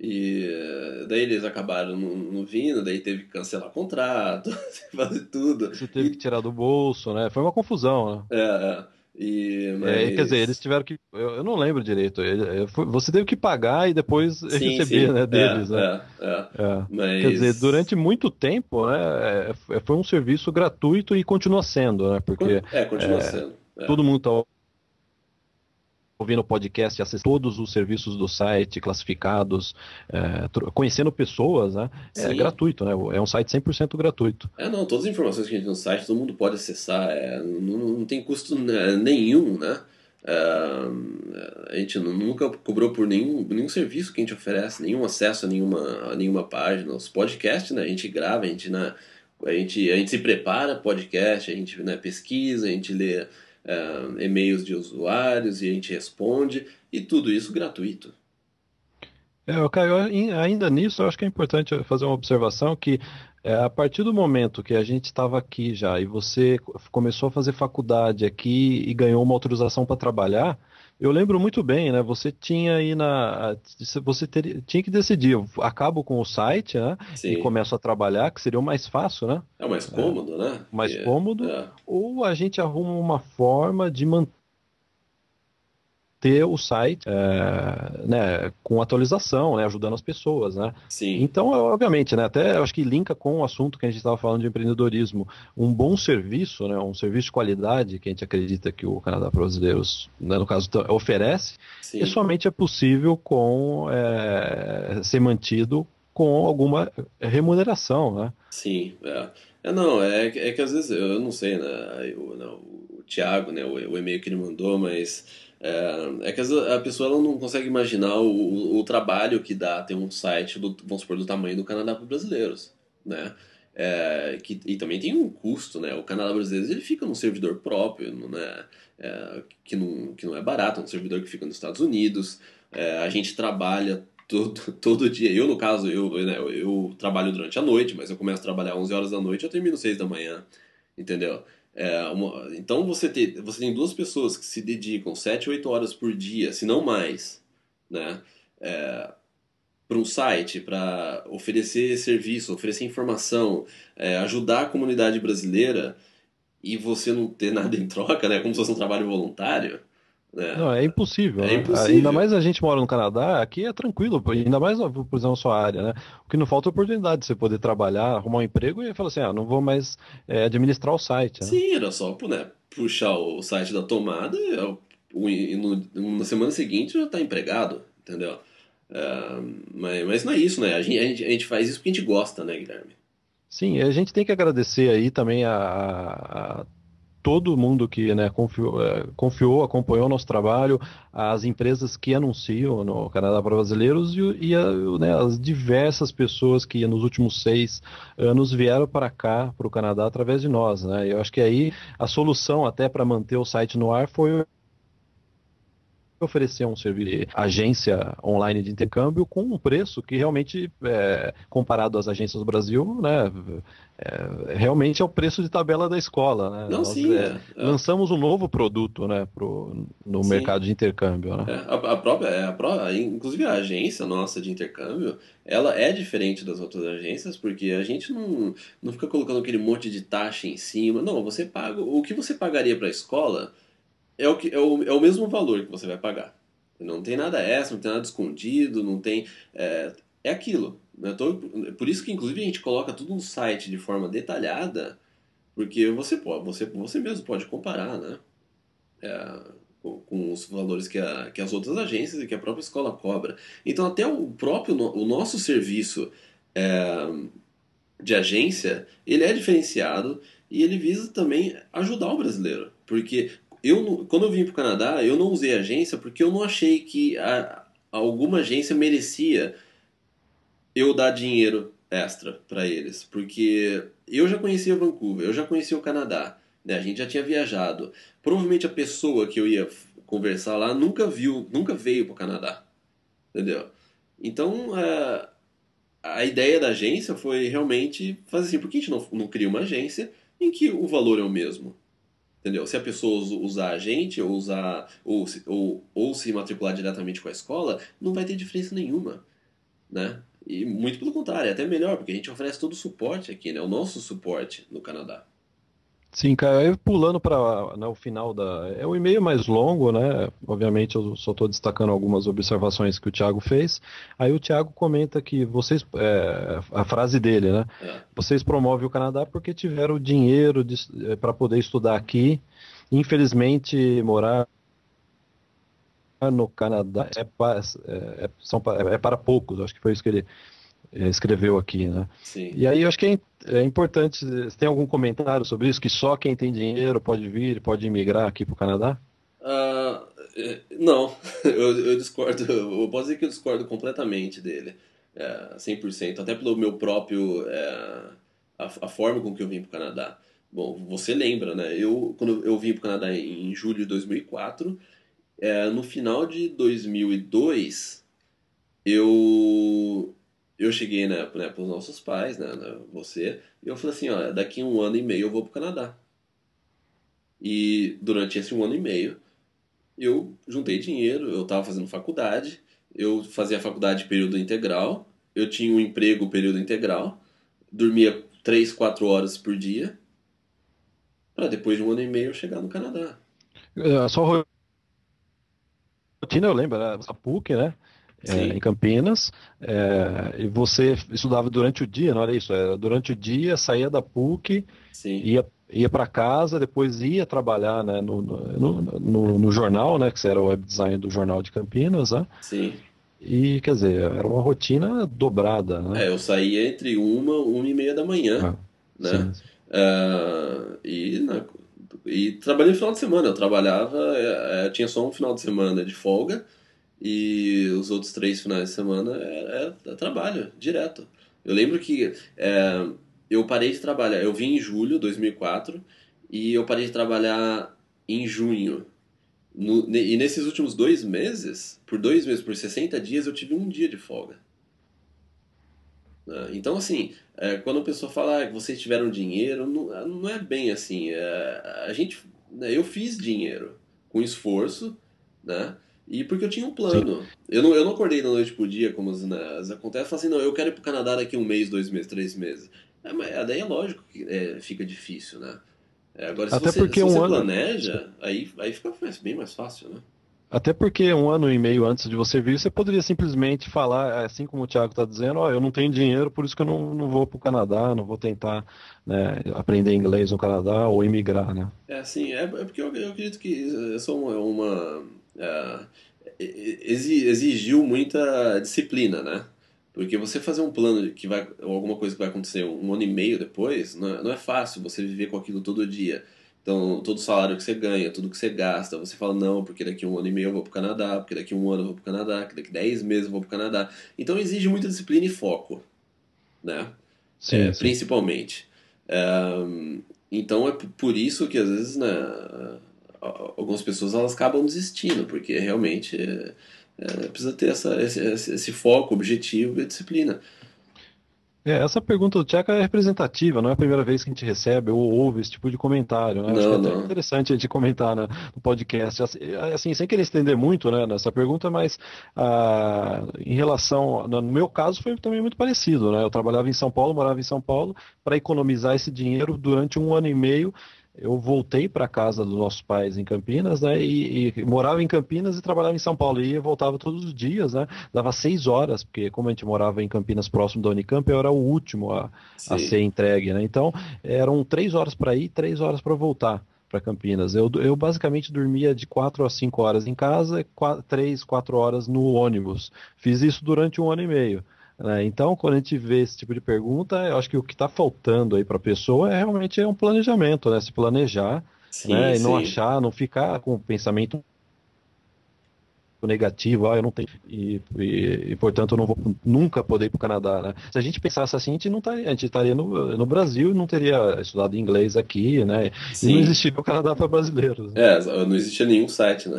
E daí eles acabaram não vindo, daí teve que cancelar contrato, fazer tudo. Você teve que tirar do bolso, né? Foi uma confusão, né? É, é. Quer dizer, eles Mas. tiveram que. Eu não lembro direito. Você teve que pagar e depois Sim, receber, sim. né, deles, né? É. Quer dizer, Mas. durante muito tempo, né, foi um serviço gratuito e continua sendo, né? Porque Continua sendo. todo mundo está ouvindo o podcast, acessando todos os serviços do site, classificados, conhecendo pessoas, né? É Sim. gratuito, né? É um site 100% gratuito. Não, todas as informações que a gente tem no site, todo mundo pode acessar, não tem custo nenhum, né? A gente nunca cobrou por nenhum serviço que a gente oferece, nenhum acesso a nenhuma página. Os podcasts, né, a gente grava, a gente se prepara podcast, a gente, né, pesquisa, a gente lê e-mails de usuários e a gente responde, e tudo isso gratuito. Caio, ainda nisso, eu acho que é importante fazer uma observação que a partir do momento que a gente estava aqui já e você começou a fazer faculdade aqui e ganhou uma autorização para trabalhar, eu lembro muito bem, né? Você tinha aí tinha que decidir, eu acabo com o site, né? E Sim, começo a trabalhar, que seria o mais fácil, né? é o mais cômodo, né? Mais cômodo, É, ou a gente arruma uma forma de manter ter o site né, com atualização, né, ajudando as pessoas, né? Sim, Então, obviamente, né, até eu acho que linka com o assunto que a gente estava falando de empreendedorismo, um bom serviço, né, um serviço de qualidade que a gente acredita que o Canadá para Brasileiros, né, no caso, oferece, e sim. somente é possível com ser mantido com alguma remuneração, né? Sim, não, é que às vezes eu não sei, né? O Thiago, né? O e-mail que ele mandou, mas que às vezes a pessoa ela não consegue imaginar o trabalho que dá ter um site, vamos supor, do tamanho do Canadá para brasileiros, né? E também tem um custo, né? O Canadá Brasileiros ele fica num servidor próprio, né? Que não é barato, é um servidor que fica nos Estados Unidos. A gente trabalha todo dia. Eu, no caso, eu trabalho durante a noite, mas eu começo a trabalhar 11 horas da noite e eu termino 6 da manhã, entendeu? Então você tem duas pessoas que se dedicam 7, 8 horas por dia, se não mais, né? Para um site, para oferecer serviço, oferecer informação, ajudar a comunidade brasileira e você não ter nada em troca, né? Como se fosse um trabalho voluntário, né? Não, é impossível, É né? Ainda impossível. mais a gente mora no Canadá, aqui é tranquilo, pô, ainda mais, por exemplo, a sua área, né? O que não falta é oportunidade de você poder trabalhar, arrumar um emprego e falar assim, não vou mais administrar o site, né? Sim, era só, né, puxar o site da tomada na semana seguinte já tá empregado, entendeu? É, mas não é isso, né? A gente faz isso porque a gente gosta, né, Guilherme? Sim, a gente tem que agradecer aí também a todo mundo que, né, confiou, acompanhou o nosso trabalho, as empresas que anunciam no Canadá para Brasileiros né, as diversas pessoas que nos últimos 6 anos vieram para cá, para o Canadá, através de nós, né? Eu acho que aí a solução até para manter o site no ar foi oferecer um serviço de agência online de intercâmbio com um preço que realmente, comparado às agências do Brasil, né, realmente é o preço de tabela da escola, né? Não, Nós sim, lançamos um novo produto, né, no sim. mercado de intercâmbio, né? Inclusive a agência nossa de intercâmbio, ela é diferente das outras agências porque a gente não fica colocando aquele monte de taxa em cima. Não, você paga o que você pagaria para a escola é o mesmo valor que você vai pagar. Não tem nada extra, não tem nada escondido, não tem. É aquilo. Né? Por isso que, inclusive, a gente coloca tudo no site de forma detalhada, porque você mesmo pode comparar, né? Com os valores que as outras agências e que a própria escola cobra. Então, até o nosso serviço de agência, ele é diferenciado e ele visa também ajudar o brasileiro. Porque quando eu vim para o Canadá, eu não usei agência porque eu não achei que alguma agência merecia eu dar dinheiro extra para eles. Porque eu já conhecia Vancouver, eu já conhecia o Canadá, né? A gente já tinha viajado. Provavelmente a pessoa que eu ia conversar lá nunca veio para o Canadá, entendeu? Então, a ideia da agência foi realmente fazer assim, por que a gente não cria uma agência em que o valor é o mesmo? Entendeu? Se a pessoa usar a gente ou usar ou se matricular diretamente com a escola, não vai ter diferença nenhuma, né? E muito pelo contrário, é até melhor, porque a gente oferece todo o suporte aqui, né? O nosso suporte no Canadá. Sim, cara, aí pulando para o final É um e-mail mais longo, né? Obviamente eu só estou destacando algumas observações que o Thiago fez. Aí o Thiago comenta que vocês, a frase dele, né? É, Vocês promovem o Canadá porque tiveram dinheiro para poder estudar aqui. Infelizmente, morar no Canadá é para poucos, acho que foi isso que ele escreveu aqui, né? sim. E aí eu acho que é importante, você tem algum comentário sobre isso, que só quem tem dinheiro pode vir, pode imigrar aqui para o Canadá? Não, eu discordo. Eu posso dizer que eu discordo completamente dele. 100%. Até pelo meu próprio. A forma com que eu vim para o Canadá. Bom, você lembra, né? Quando eu vim para o Canadá em julho de 2004, no final de 2002, eu cheguei, né, para os nossos pais, você, e eu falei assim: ó, daqui a 1 ano e meio eu vou para o Canadá. E durante esse 1 ano e meio eu juntei dinheiro, eu estava fazendo faculdade, eu fazia faculdade período integral, eu tinha um emprego período integral, dormia 3, 4 horas por dia, para depois de 1 ano e meio eu chegar no Canadá. Só rotina, eu lembro, era a PUC, né? Em Sim, Campinas, e você estudava durante o dia, não era isso? Era durante o dia, saía da PUC, sim, ia para casa, depois ia trabalhar, né, no jornal, né, que era o web design do Jornal de Campinas, né? sim. E, quer dizer, era uma rotina dobrada, né? É, eu saía entre uma e meia da manhã, Ah, né? sim, sim. E trabalhei no final de semana. Eu trabalhava, tinha só um final de semana de folga e os outros 3 finais de semana era trabalho, direto. Eu lembro que eu parei de trabalhar, eu vim em julho de 2004 e eu parei de trabalhar em junho. E nesses últimos 2 meses, por 2 meses, por 60 dias, eu tive um dia de folga. Né? Então, assim, quando a pessoa fala que vocês tiveram dinheiro, não é bem assim. A gente, né, eu fiz dinheiro com esforço, né? E porque eu tinha um Sim. plano. Eu não acordei da noite pro dia, como acontece, e falei assim, não, eu quero ir pro Canadá daqui 1 mês, 2 meses, 3 meses. Mas daí é lógico que fica difícil, né? Agora, se Até você, porque se você um ano. planeja, aí fica bem mais fácil, né? Até porque um ano e meio antes de você vir, você poderia simplesmente falar, assim como o Thiago está dizendo, ó, eu não tenho dinheiro, por isso que eu não vou para o Canadá, não vou tentar, né, aprender inglês no Canadá ou imigrar, né? É assim, é porque eu acredito que isso é é, exigiu muita disciplina, né? Porque você fazer um plano que vai, ou alguma coisa que vai acontecer 1 ano e meio depois, não é fácil você viver com aquilo todo dia. Então, todo o salário que você ganha, tudo que você gasta, você fala, não, porque daqui 1 ano e meio eu vou pro Canadá, porque daqui 1 ano eu vou pro Canadá, que daqui 10 meses eu vou pro Canadá. Então, exige muita disciplina e foco, né? Sim, sim. Principalmente. Então é por isso que às vezes, né, algumas pessoas elas acabam desistindo, porque realmente precisa ter esse foco, objetivo e disciplina. Essa pergunta do Tcheca é representativa, não é a primeira vez que a gente recebe ou ouve esse tipo de comentário, né? Acho que é Não, até não. interessante a gente comentar, né, no podcast, assim, sem querer estender muito, né, nessa pergunta, mas em relação, no meu caso foi também muito parecido, né? Eu trabalhava em São Paulo, morava em São Paulo, para economizar esse dinheiro durante um ano e meio. Eu voltei para casa dos nossos pais em Campinas, né? E morava em Campinas e trabalhava em São Paulo. E eu voltava todos os dias, né? Dava 6 horas, porque como a gente morava em Campinas, próximo da Unicamp, eu era o último a Sim, ser entregue, né? Então, eram 3 horas para ir, 3 horas para voltar para Campinas. Eu basicamente dormia de 4 a 5 horas em casa, 3, 4 horas no ônibus. Fiz isso durante um ano e meio. Né? Então, quando a gente vê esse tipo de pergunta, eu acho que o que está faltando aí para a pessoa é realmente um planejamento, né? Se planejar, sim, né? E não sim. achar, não ficar com o pensamento negativo, eu não tenho, portanto eu não vou nunca poder ir para o Canadá, né? Se a gente pensasse assim, a gente estaria no Brasil e não teria estudado inglês aqui, né? E não Sim. existiria o Canadá para brasileiros, né? Não existia nenhum site, né?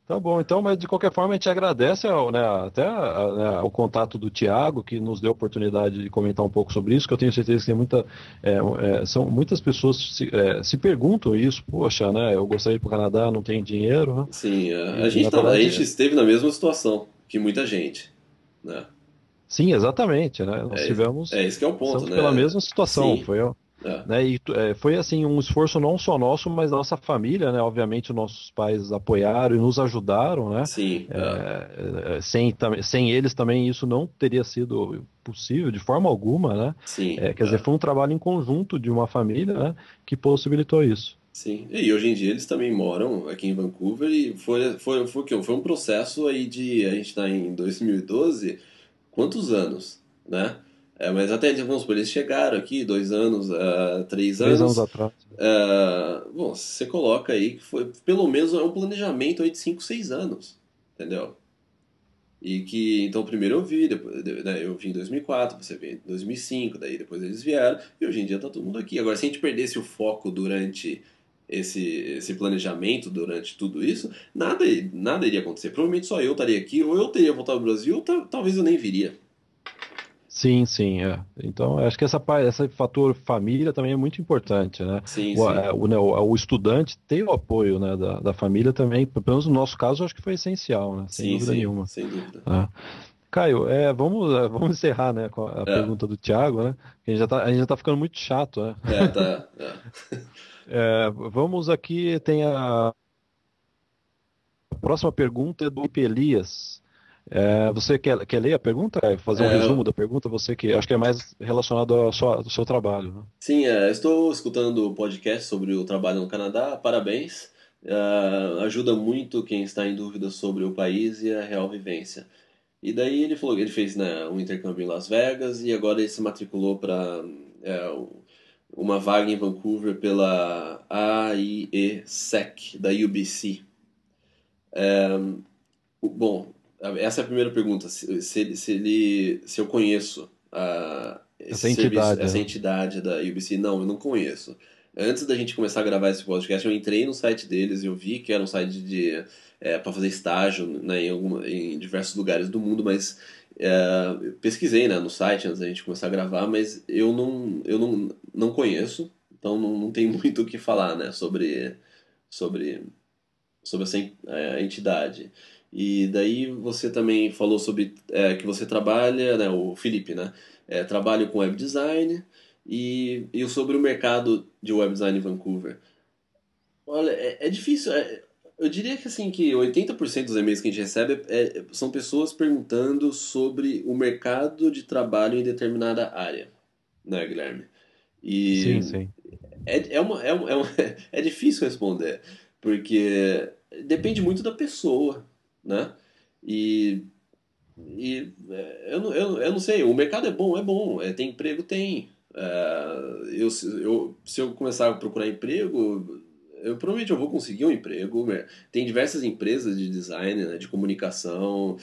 Tá bom, então, mas de qualquer forma a gente agradece né, até né, o contato do Tiago, que nos deu a oportunidade de comentar um pouco sobre isso, que eu tenho certeza que tem são muitas pessoas se perguntam isso, poxa, né? Eu gostaria de ir para o Canadá, não tenho dinheiro, né? Sim, a E gente na tá, a verdade, gente esteve na mesma situação que muita gente, né? sim, exatamente, né? Nós É, tivemos, esse que é o ponto, passamos pela né? mesma situação, Sim, é, né? Foi assim um esforço não só nosso, mas da nossa família, né? Obviamente, os nossos pais apoiaram e nos ajudaram, né? sim, Sem eles também isso não teria sido possível de forma alguma, né? sim. Quer dizer, foi um trabalho em conjunto de uma família, né? Que possibilitou isso. Sim, e hoje em dia eles também moram aqui em Vancouver e foi o quê? Foi um processo aí de, a gente está em 2012, quantos anos, né? Mas até, vamos supor, eles chegaram aqui 2 anos, 3 anos3 anos, atrás. bom, você coloca aí que foi, pelo menos é um planejamento aí de 5, 6 anos, entendeu? E que, então, primeiro eu vi, depois, né, eu vim em 2004, você veio em 2005, daí depois eles vieram, e hoje em dia tá todo mundo aqui. Agora, se a gente perdesse o foco durante esse planejamento, durante tudo isso, nada iria acontecer. Provavelmente só eu estaria aqui, ou eu teria voltado ao Brasil, ou talvez eu nem viria. Sim, sim, é. Então, eu acho que esse fator família também é muito importante, né? Sim, sim. O estudante ter o apoio, né, da família também, pelo menos no nosso caso, eu acho que foi essencial, né? Sem Sim, dúvida sim, nenhuma. sem dúvida. Né? Caio, vamos encerrar, né, com a É, pergunta do Thiago, né? Que a gente já tá ficando muito chato, né? tá. Vamos aqui, tem a próxima pergunta é do Felipe Elias. Você quer ler a pergunta? Fazer um resumo É, da pergunta? Você que acho que é mais relacionado ao seu trabalho, né? sim, estou escutando o podcast sobre o trabalho no Canadá. Parabéns. Ajuda muito quem está em dúvida sobre o país e a real vivência. E daí ele falou que ele fez, né, um intercâmbio em Las Vegas e agora ele se matriculou para uma vaga em Vancouver pela AIESEC, da UBC. Bom, essa é a primeira pergunta. Se eu conheço esse Essa serviço, entidade, essa né? entidade da UBC, não, eu não conheço. Antes da gente começar a gravar esse podcast, eu entrei no site deles e eu vi que era um site para fazer estágio, né, em diversos lugares do mundo, mas eu pesquisei, né, no site antes da gente começar a gravar, mas eu não conheço, então não tem muito o que falar, né, sobre sobre essa entidade. E daí você também falou sobre que você trabalha, né, o Felipe, né, trabalha com web design e sobre o mercado de web design em Vancouver. Olha, é difícil. Eu diria que assim que 80% dos e-mails que a gente recebe são pessoas perguntando sobre o mercado de trabalho em determinada área, né, Guilherme? Sim, E sim. é difícil responder, porque depende muito da pessoa, né? E, eu não sei, o mercado é bom, tem emprego, tem. Se eu começar a procurar emprego, eu provavelmente eu vou conseguir um emprego. Tem diversas empresas de design, né, de comunicação,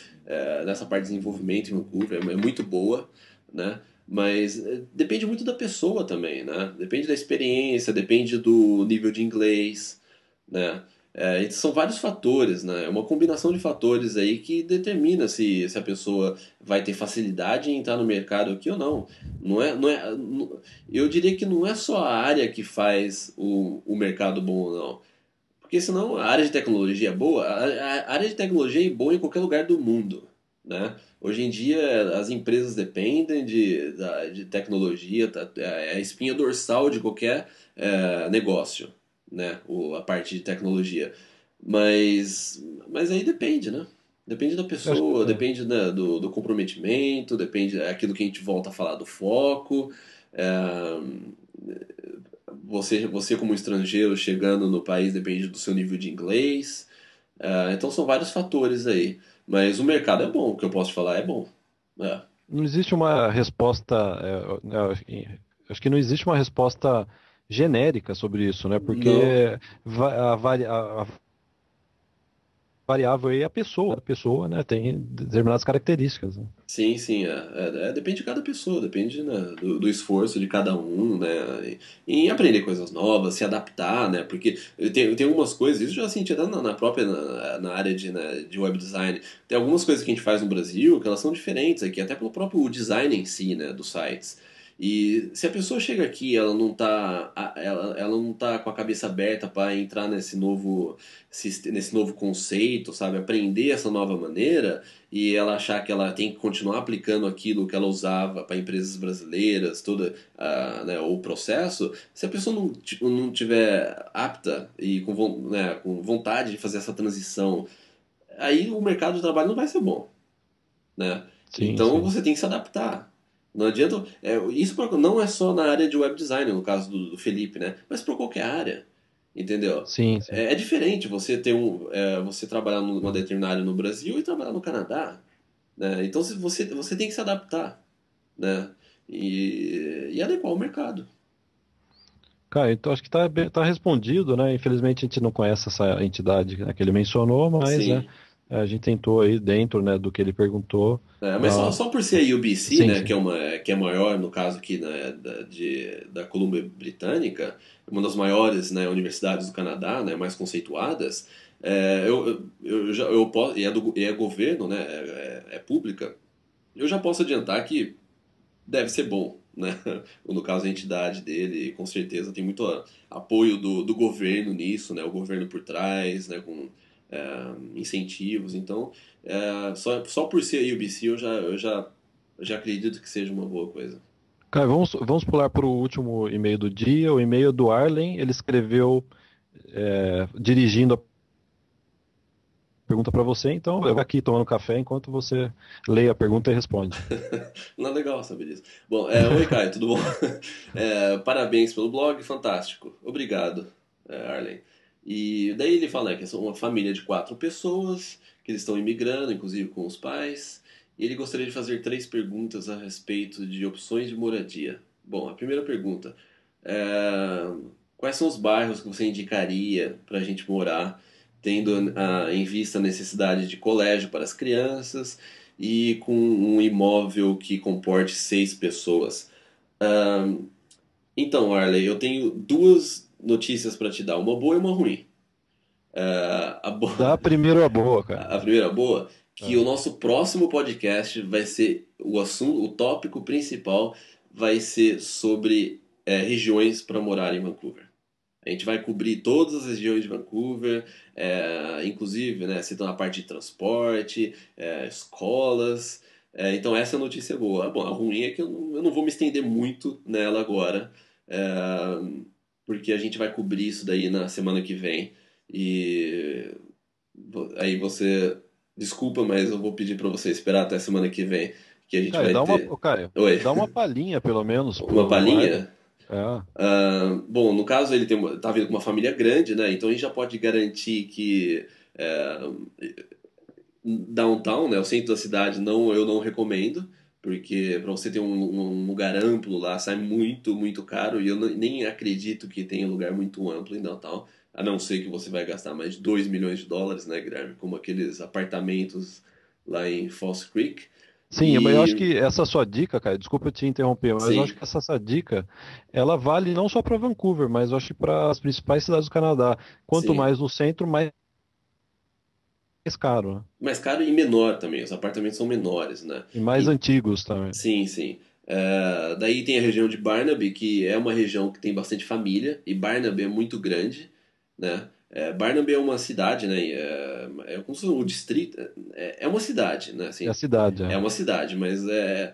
nessa parte de desenvolvimento em Vancouver, é muito boa, né? Mas depende muito da pessoa também, né? Depende da experiência, depende do nível de inglês, né? E são vários fatores, né? É uma combinação de fatores aí que determina se a pessoa vai ter facilidade em entrar no mercado aqui ou não. Eu diria que não é só a área que faz o mercado bom ou não. Porque senão a área de tecnologia é boa, a área de tecnologia é boa em qualquer lugar do mundo, né? Hoje em dia as empresas dependem de tecnologia, é a espinha dorsal de qualquer negócio, né? A parte de tecnologia. Mas aí depende, né? Depende da Eu acho que, pessoa, depende, né, do comprometimento, depende aquilo que a gente volta a falar do foco. É, você como estrangeiro chegando no país depende do seu nível de inglês. Então são vários fatores aí. Mas o mercado é bom, o que eu posso te falar é bom. É. não existe uma resposta. Acho que não existe uma resposta genérica sobre isso, né? Não. Porque a variável aí é a pessoa, né, tem determinadas características, né? Sim, sim, depende de cada pessoa, depende, né, do esforço de cada um, né, em aprender coisas novas, se adaptar, né, porque tem algumas coisas, isso eu já senti até na própria, na área de web design, tem algumas coisas que a gente faz no Brasil que elas são diferentes aqui, até pelo próprio design em si, né, dos sites. E se a pessoa chega aqui, ela não tá com a cabeça aberta para entrar nesse novo conceito, sabe, aprender essa nova maneira, e ela achar que ela tem que continuar aplicando aquilo que ela usava para empresas brasileiras, né, o processo, se a pessoa não tiver apta e né, com vontade de fazer essa transição, aí o mercado de trabalho não vai ser bom, né? Sim, Então sim. você tem que se adaptar. Não adianta. Isso não é só na área de web design, no caso do Felipe, né? Mas para qualquer área. Entendeu? Sim, sim. É diferente você trabalhar numa determinada área no Brasil e trabalhar no Canadá, né? Então você tem que se adaptar, né? E adequar o mercado. Cara, então acho que tá respondido, né? Infelizmente a gente não conhece essa entidade, né, que ele mencionou, mas né, Sim. a gente tentou aí dentro, né, do que ele perguntou. Mas Ah, só por ser a UBC, sim, né, sim. que é maior no caso aqui, né, da Colômbia Britânica, uma das maiores, né, universidades do Canadá, né, mais conceituadas, eu posso, e é governo, né, é pública, eu já posso adiantar que deve ser bom, né? No caso, a entidade dele, com certeza, tem muito apoio do governo nisso, né? O governo por trás, né? Com incentivos. Então, só por ser a UBC, eu já acredito que seja uma boa coisa. Cara, vamos pular para o último e-mail do dia. O e-mail do Arlen, ele escreveu dirigindo a pergunta para você, então eu vou aqui tomando café enquanto você lê a pergunta e responde. Não é legal saber disso. Bom, oi Caio, tudo bom? Parabéns pelo blog, fantástico. Obrigado, Arlen. E daí ele fala, né, que são uma família de 4 pessoas, que eles estão imigrando, inclusive com os pais, e ele gostaria de fazer 3 perguntas a respeito de opções de moradia. Bom, a primeira pergunta, é, quais são os bairros que você indicaria para a gente morar, tendo em vista a necessidade de colégio para as crianças e com um imóvel que comporte 6 pessoas? Ahn, então, Arley, eu tenho 2 notícias para te dar, uma boa e uma ruim. A, Dá boa, primeiro a boa, cara. a primeira boa, que o É. nosso próximo podcast vai ser o assunto, o tópico principal vai ser sobre regiões para morar em Vancouver. A gente vai cobrir todas as regiões de Vancouver, inclusive, né, citando a parte de transporte, escolas. Então essa é a notícia boa. Bom, a ruim é que eu não vou me estender muito nela agora, é, porque a gente vai cobrir isso daí na semana que vem. E aí você, desculpa, mas eu vou pedir para você esperar até a semana que vem, que a gente Caio, vai ter. ô, Caio, Oi, dá uma palhinha, pelo menos, uma pro Arlen. palhinha? É. Bom, no caso ele tá vindo com uma família grande, né? Então a gente já pode garantir que é, downtown, né, o centro da cidade, eu não recomendo, porque para você ter um lugar amplo lá sai muito, muito caro e eu nem acredito que tenha lugar muito amplo em downtown, a não ser que você vai gastar mais de 2 milhões de dólares, né, Guilherme? Como aqueles apartamentos lá em False Creek. Sim, mas eu acho E que essa sua dica, cara, desculpa eu te interromper, mas eu acho sim, que essa sua dica, ela vale não só para Vancouver, mas eu acho que para as principais cidades do Canadá. Quanto sim. mais no centro, mais caro, né? Mais caro e menor também, os apartamentos são menores, né? E mais E antigos também. sim, sim. Daí tem a região de Barnaby, que é uma região que tem bastante família, e Barnaby é muito grande, né? Barnaby é uma cidade, né? É como se fosse um distrito. É uma cidade, né? É a Assim, cidade, é é. uma cidade, mas é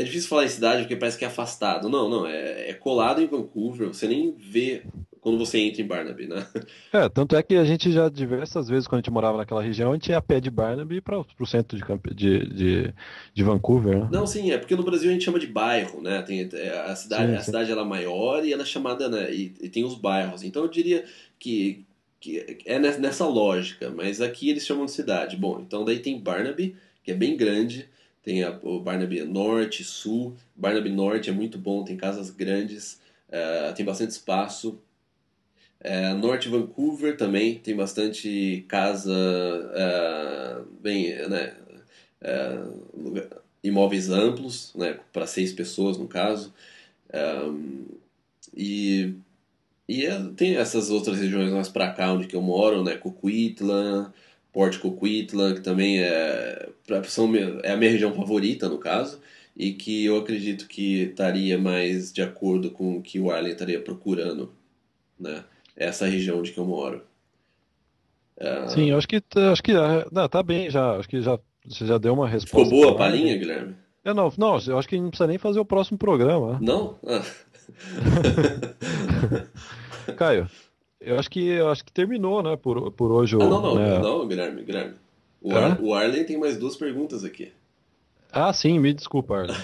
difícil falar em cidade porque parece que é afastado. Não, não, é colado em Vancouver, você nem vê quando você entra em Barnaby, né? É, tanto é que a gente já diversas vezes, quando a gente morava naquela região, a gente ia a pé de Barnaby para o centro de Vancouver, né? Não, sim, é porque no Brasil a gente chama de bairro, né? Sim, A sim. cidade ela é maior e ela é chamada, né? E tem os bairros. Então eu diria que é nessa lógica, mas aqui eles chamam de cidade. Bom, então daí tem Barnaby, que é bem grande. Tem o Barnaby Norte, Sul. Barnaby Norte é muito bom, tem casas grandes, tem bastante espaço. Norte Vancouver também tem bastante casa, bem, né? é, imóveis amplos, né, para 6 pessoas no caso, e, tem essas outras regiões mais para cá onde que eu moro, né, Coquitlam, Port Coquitlam, que também é a minha região favorita no caso, e que eu acredito que estaria mais de acordo com o que o Arlen estaria procurando, né, essa região onde que eu moro. Sim, eu acho que não, tá bem já. Acho que já você já deu uma Ficou resposta boa pro a palhinha, Arlen. Guilherme? Não, eu acho que não precisa nem fazer o próximo programa, né? Não? Caio, eu acho que terminou, né, por hoje, Não, não, né? não, Guilherme, Guilherme. É? O Arlen tem mais 2 perguntas aqui. Ah, sim, me desculpa, Arlen.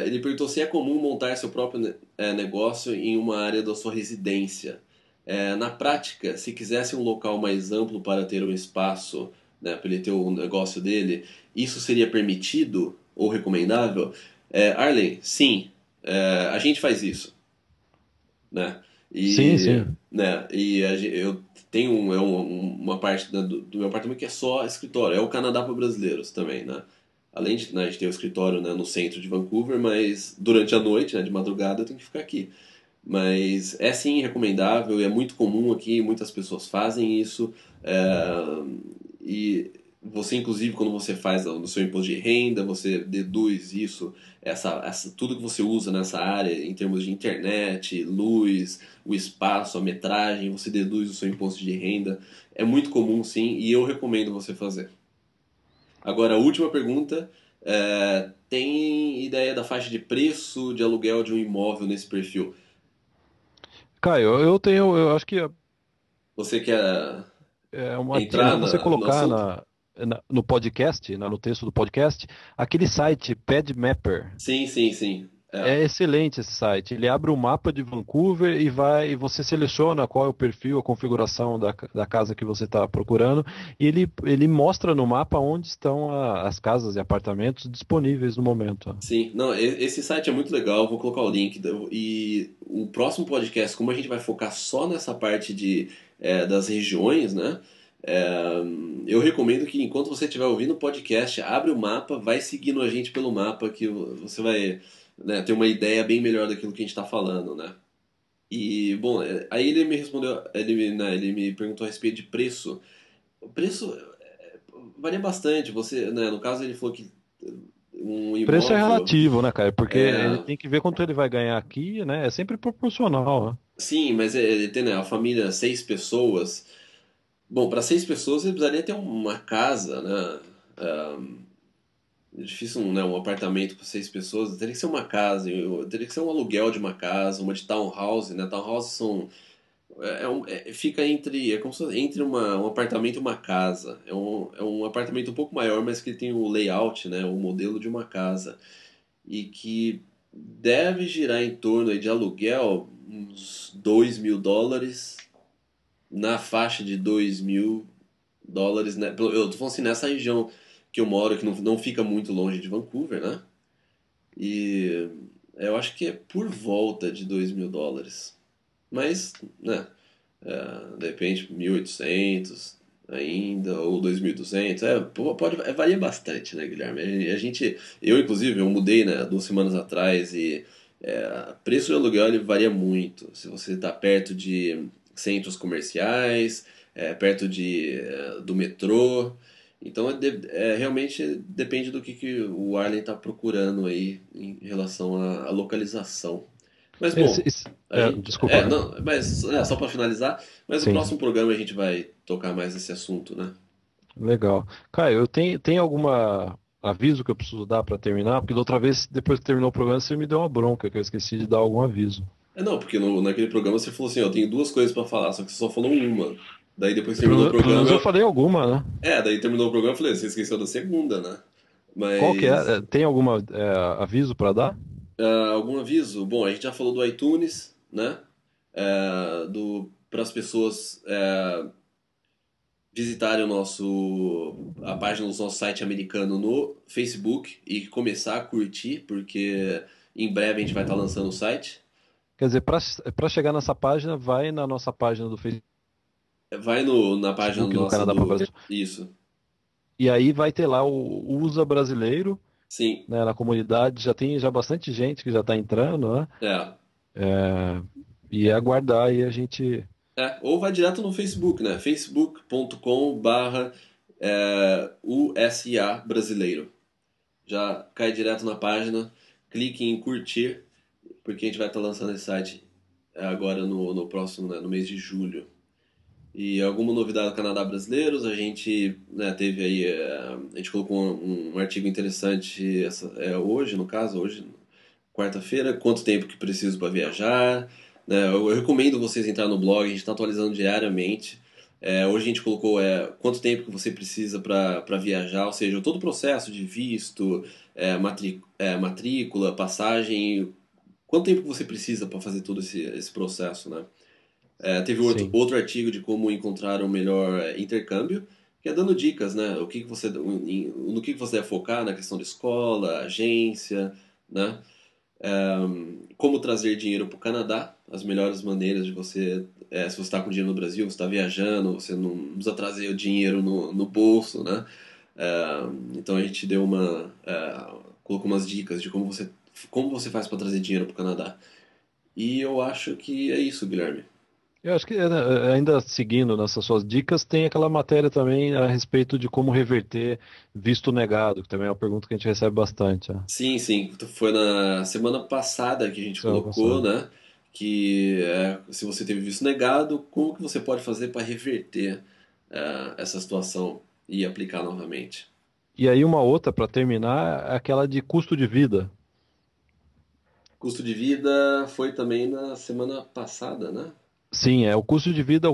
Ele perguntou se é comum montar seu próprio negócio em uma área da sua residência. Na prática, se quisesse um local mais amplo para ter um espaço, né, para ele ter o negócio dele, isso seria permitido ou recomendável? Arlen, sim, a gente faz isso, né? Sim, E, sim. né, eu tenho uma parte do meu apartamento que é só escritório. É o Canadá para brasileiros também, né? Além de, né, de ter o escritório, né, no centro de Vancouver, mas durante a noite, né, de madrugada, eu tenho que ficar aqui. Mas é sim recomendável e é muito comum aqui, muitas pessoas fazem isso. E você, inclusive, quando você faz no seu imposto de renda, você deduz isso, tudo que você usa nessa área, em termos de internet, luz, o espaço, a metragem, você deduz o seu imposto de renda. É muito comum, sim, e eu recomendo você fazer. Agora, a última pergunta. Tem ideia da faixa de preço de aluguel de um imóvel nesse perfil? Caio, eu acho que Você quer. Entrar você no colocar assunto? no podcast, no texto do podcast, aquele site PadMapper. Sim, sim, sim. É. É excelente esse site. Ele abre um mapa de Vancouver e você seleciona qual é o perfil, a configuração da casa que você está procurando, e ele mostra no mapa onde estão as casas e apartamentos disponíveis no momento. Sim, não, esse site é muito legal, vou colocar o link. E o próximo podcast, como a gente vai focar só nessa parte das regiões, né? é, eu recomendo que enquanto você estiver ouvindo o podcast, abre o mapa, vai seguindo a gente pelo mapa, que você vai, né, ter uma ideia bem melhor daquilo que a gente está falando, né? E, bom, aí ele me respondeu, ele me perguntou a respeito de preço. O preço varia bastante. Você, né, no caso, ele falou que um Preço é imóvel. relativo, né, cara? Porque ele É, tem que ver quanto ele vai ganhar aqui, né? É sempre proporcional, né? sim, mas ele tem, né, a família, 6 pessoas. Bom, para 6 pessoas ele precisaria ter uma casa, né? É difícil, né, um apartamento para 6 pessoas. Teria que ser uma casa, teria que ser um aluguel de uma casa, uma de townhouse, né? Townhouse são fica entre como se fosse entre um apartamento e uma casa. É um apartamento um pouco maior, mas que tem o layout, né, o modelo de uma casa e que deve girar em torno aí de aluguel uns US$ 2.000, na faixa de US$ 2.000, né? Eu tô falando assim, nessa região que eu moro, que não fica muito longe de Vancouver, né? E eu acho que é por volta de US$ 2.000. Mas, né, de repente 1.800 ainda, ou 2.200, varia bastante, né, Guilherme? Eu inclusive, eu mudei, né, 2 semanas atrás e preço de aluguel ele varia muito. Se você está perto de centros comerciais, perto do metrô, então realmente depende do que o Arlen está procurando aí em relação à localização. Mas bom, Desculpa. não, mas só para finalizar, mas no Sim, próximo programa a gente vai tocar mais nesse assunto, né? legal. Caio, tem alguma aviso que eu preciso dar para terminar? Porque da outra vez, depois que terminou o programa, você me deu uma bronca, que eu esqueci de dar algum aviso. Não, porque naquele programa você falou assim, ó, eu tenho 2 coisas para falar, só que você só falou uma. Daí depois que terminou o Pelo programa, menos eu falei alguma, né? daí terminou o programa eu falei, você esqueceu da segunda, né? Qual que é? Mas Tem alguma aviso para dar? algum aviso? Bom, a gente já falou do iTunes, né? Para as pessoas visitarem a página do nosso site americano no Facebook e começar a curtir, porque em breve a gente vai estar lançando o site. Quer dizer, para chegar nessa página, vai na nossa página do Vai na página Facebook do nossa Canadá para do. Brasil. Isso. E aí vai ter lá o USA brasileiro, Sim. né, na comunidade. Já tem bastante gente que já está entrando, né? É. E é aguardar aí a gente. Ou vai direto no Facebook, né? facebook.com/USA brasileiro. Já cai direto na página, clique em curtir, porque a gente vai estar lançando esse site agora no próximo, né, no mês de julho. E alguma novidade do Canadá brasileiros, a gente, né, teve aí, a gente colocou um artigo interessante hoje, no caso, hoje, quarta-feira, quanto tempo que preciso para viajar, né? Eu recomendo vocês entrar no blog, a gente está atualizando diariamente. Hoje a gente colocou quanto tempo que você precisa para viajar, ou seja, todo o processo de visto, matrícula, passagem, quanto tempo que você precisa para fazer todo esse processo, né? Teve Sim. outro artigo de como encontrar o melhor intercâmbio, que é dando dicas, né? No que você deve focar na questão de escola, agência, né? Como trazer dinheiro para o Canadá, as melhores maneiras de você, se você está com dinheiro no Brasil, você está viajando, você não precisa trazer o dinheiro no bolso, né? Então a gente colocou umas dicas de como você faz para trazer dinheiro para o Canadá. E eu acho que é isso, Guilherme. Eu acho que ainda seguindo nessas suas dicas, tem aquela matéria também a respeito de como reverter visto negado, que também é uma pergunta que a gente recebe bastante, né? Sim, sim. Foi na semana passada que a gente Semana colocou, passada. né? Que se você teve visto negado, como que você pode fazer para reverter essa situação e aplicar novamente? E aí uma outra, para terminar, é aquela de custo de vida. Custo de vida foi também na semana passada, né? Sim, o custo de vida,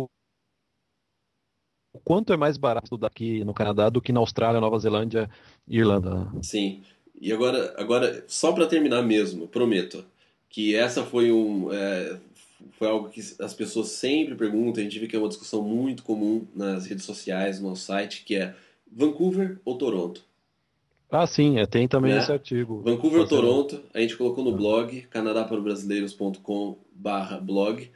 quanto é mais barato daqui no Canadá do que na Austrália, Nova Zelândia e Irlanda, né? Sim. E agora só para terminar mesmo, prometo que essa foi algo que as pessoas sempre perguntam. A gente vê que é uma discussão muito comum nas redes sociais, no nosso site, que é Vancouver ou Toronto, Ah, sim, tem também esse né? artigo Vancouver ou fazendo. Toronto, a gente colocou no Ah, blog canadaparobrasileiros.com/blog.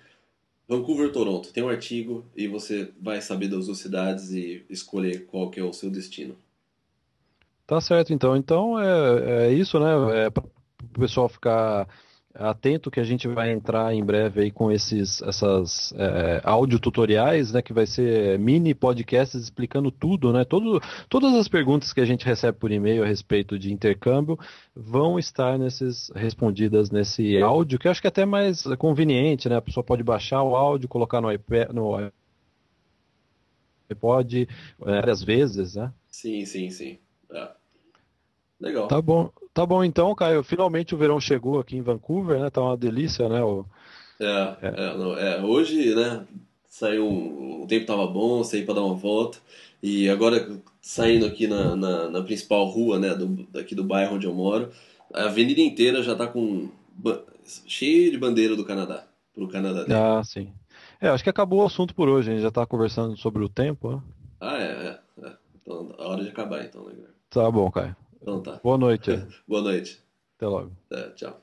Vancouver ou Toronto, tem um artigo e você vai saber das duas cidades e escolher qual que é o seu destino. tá certo, então. Então é isso, né? É para o pessoal ficar atento que a gente vai entrar em breve aí com essas áudio tutoriais, né? Que vai ser mini podcasts explicando tudo, né? Todas as perguntas que a gente recebe por e-mail a respeito de intercâmbio vão estar respondidas nesse áudio, que eu acho que é até mais conveniente, né? A pessoa pode baixar o áudio, colocar no iPad, no iPod, várias vezes, né? Sim, sim, sim. Ah, legal. Tá bom então, Caio. Finalmente o verão chegou aqui em Vancouver, né? Tá uma delícia, né? Hoje, né, o tempo tava bom, saí pra dar uma volta, e agora saindo aqui na principal rua, né, daqui do bairro onde eu moro, a avenida inteira já tá cheio de bandeira do Canadá, pro Canadá Day. Ah, sim. Acho que acabou o assunto por hoje. A gente já tá conversando sobre o tempo, né? Ah, é. Então, a hora de acabar então, né, Guilherme? Tá bom, Caio. Então tá. Boa noite aí. Boa noite. Até logo. É, tchau.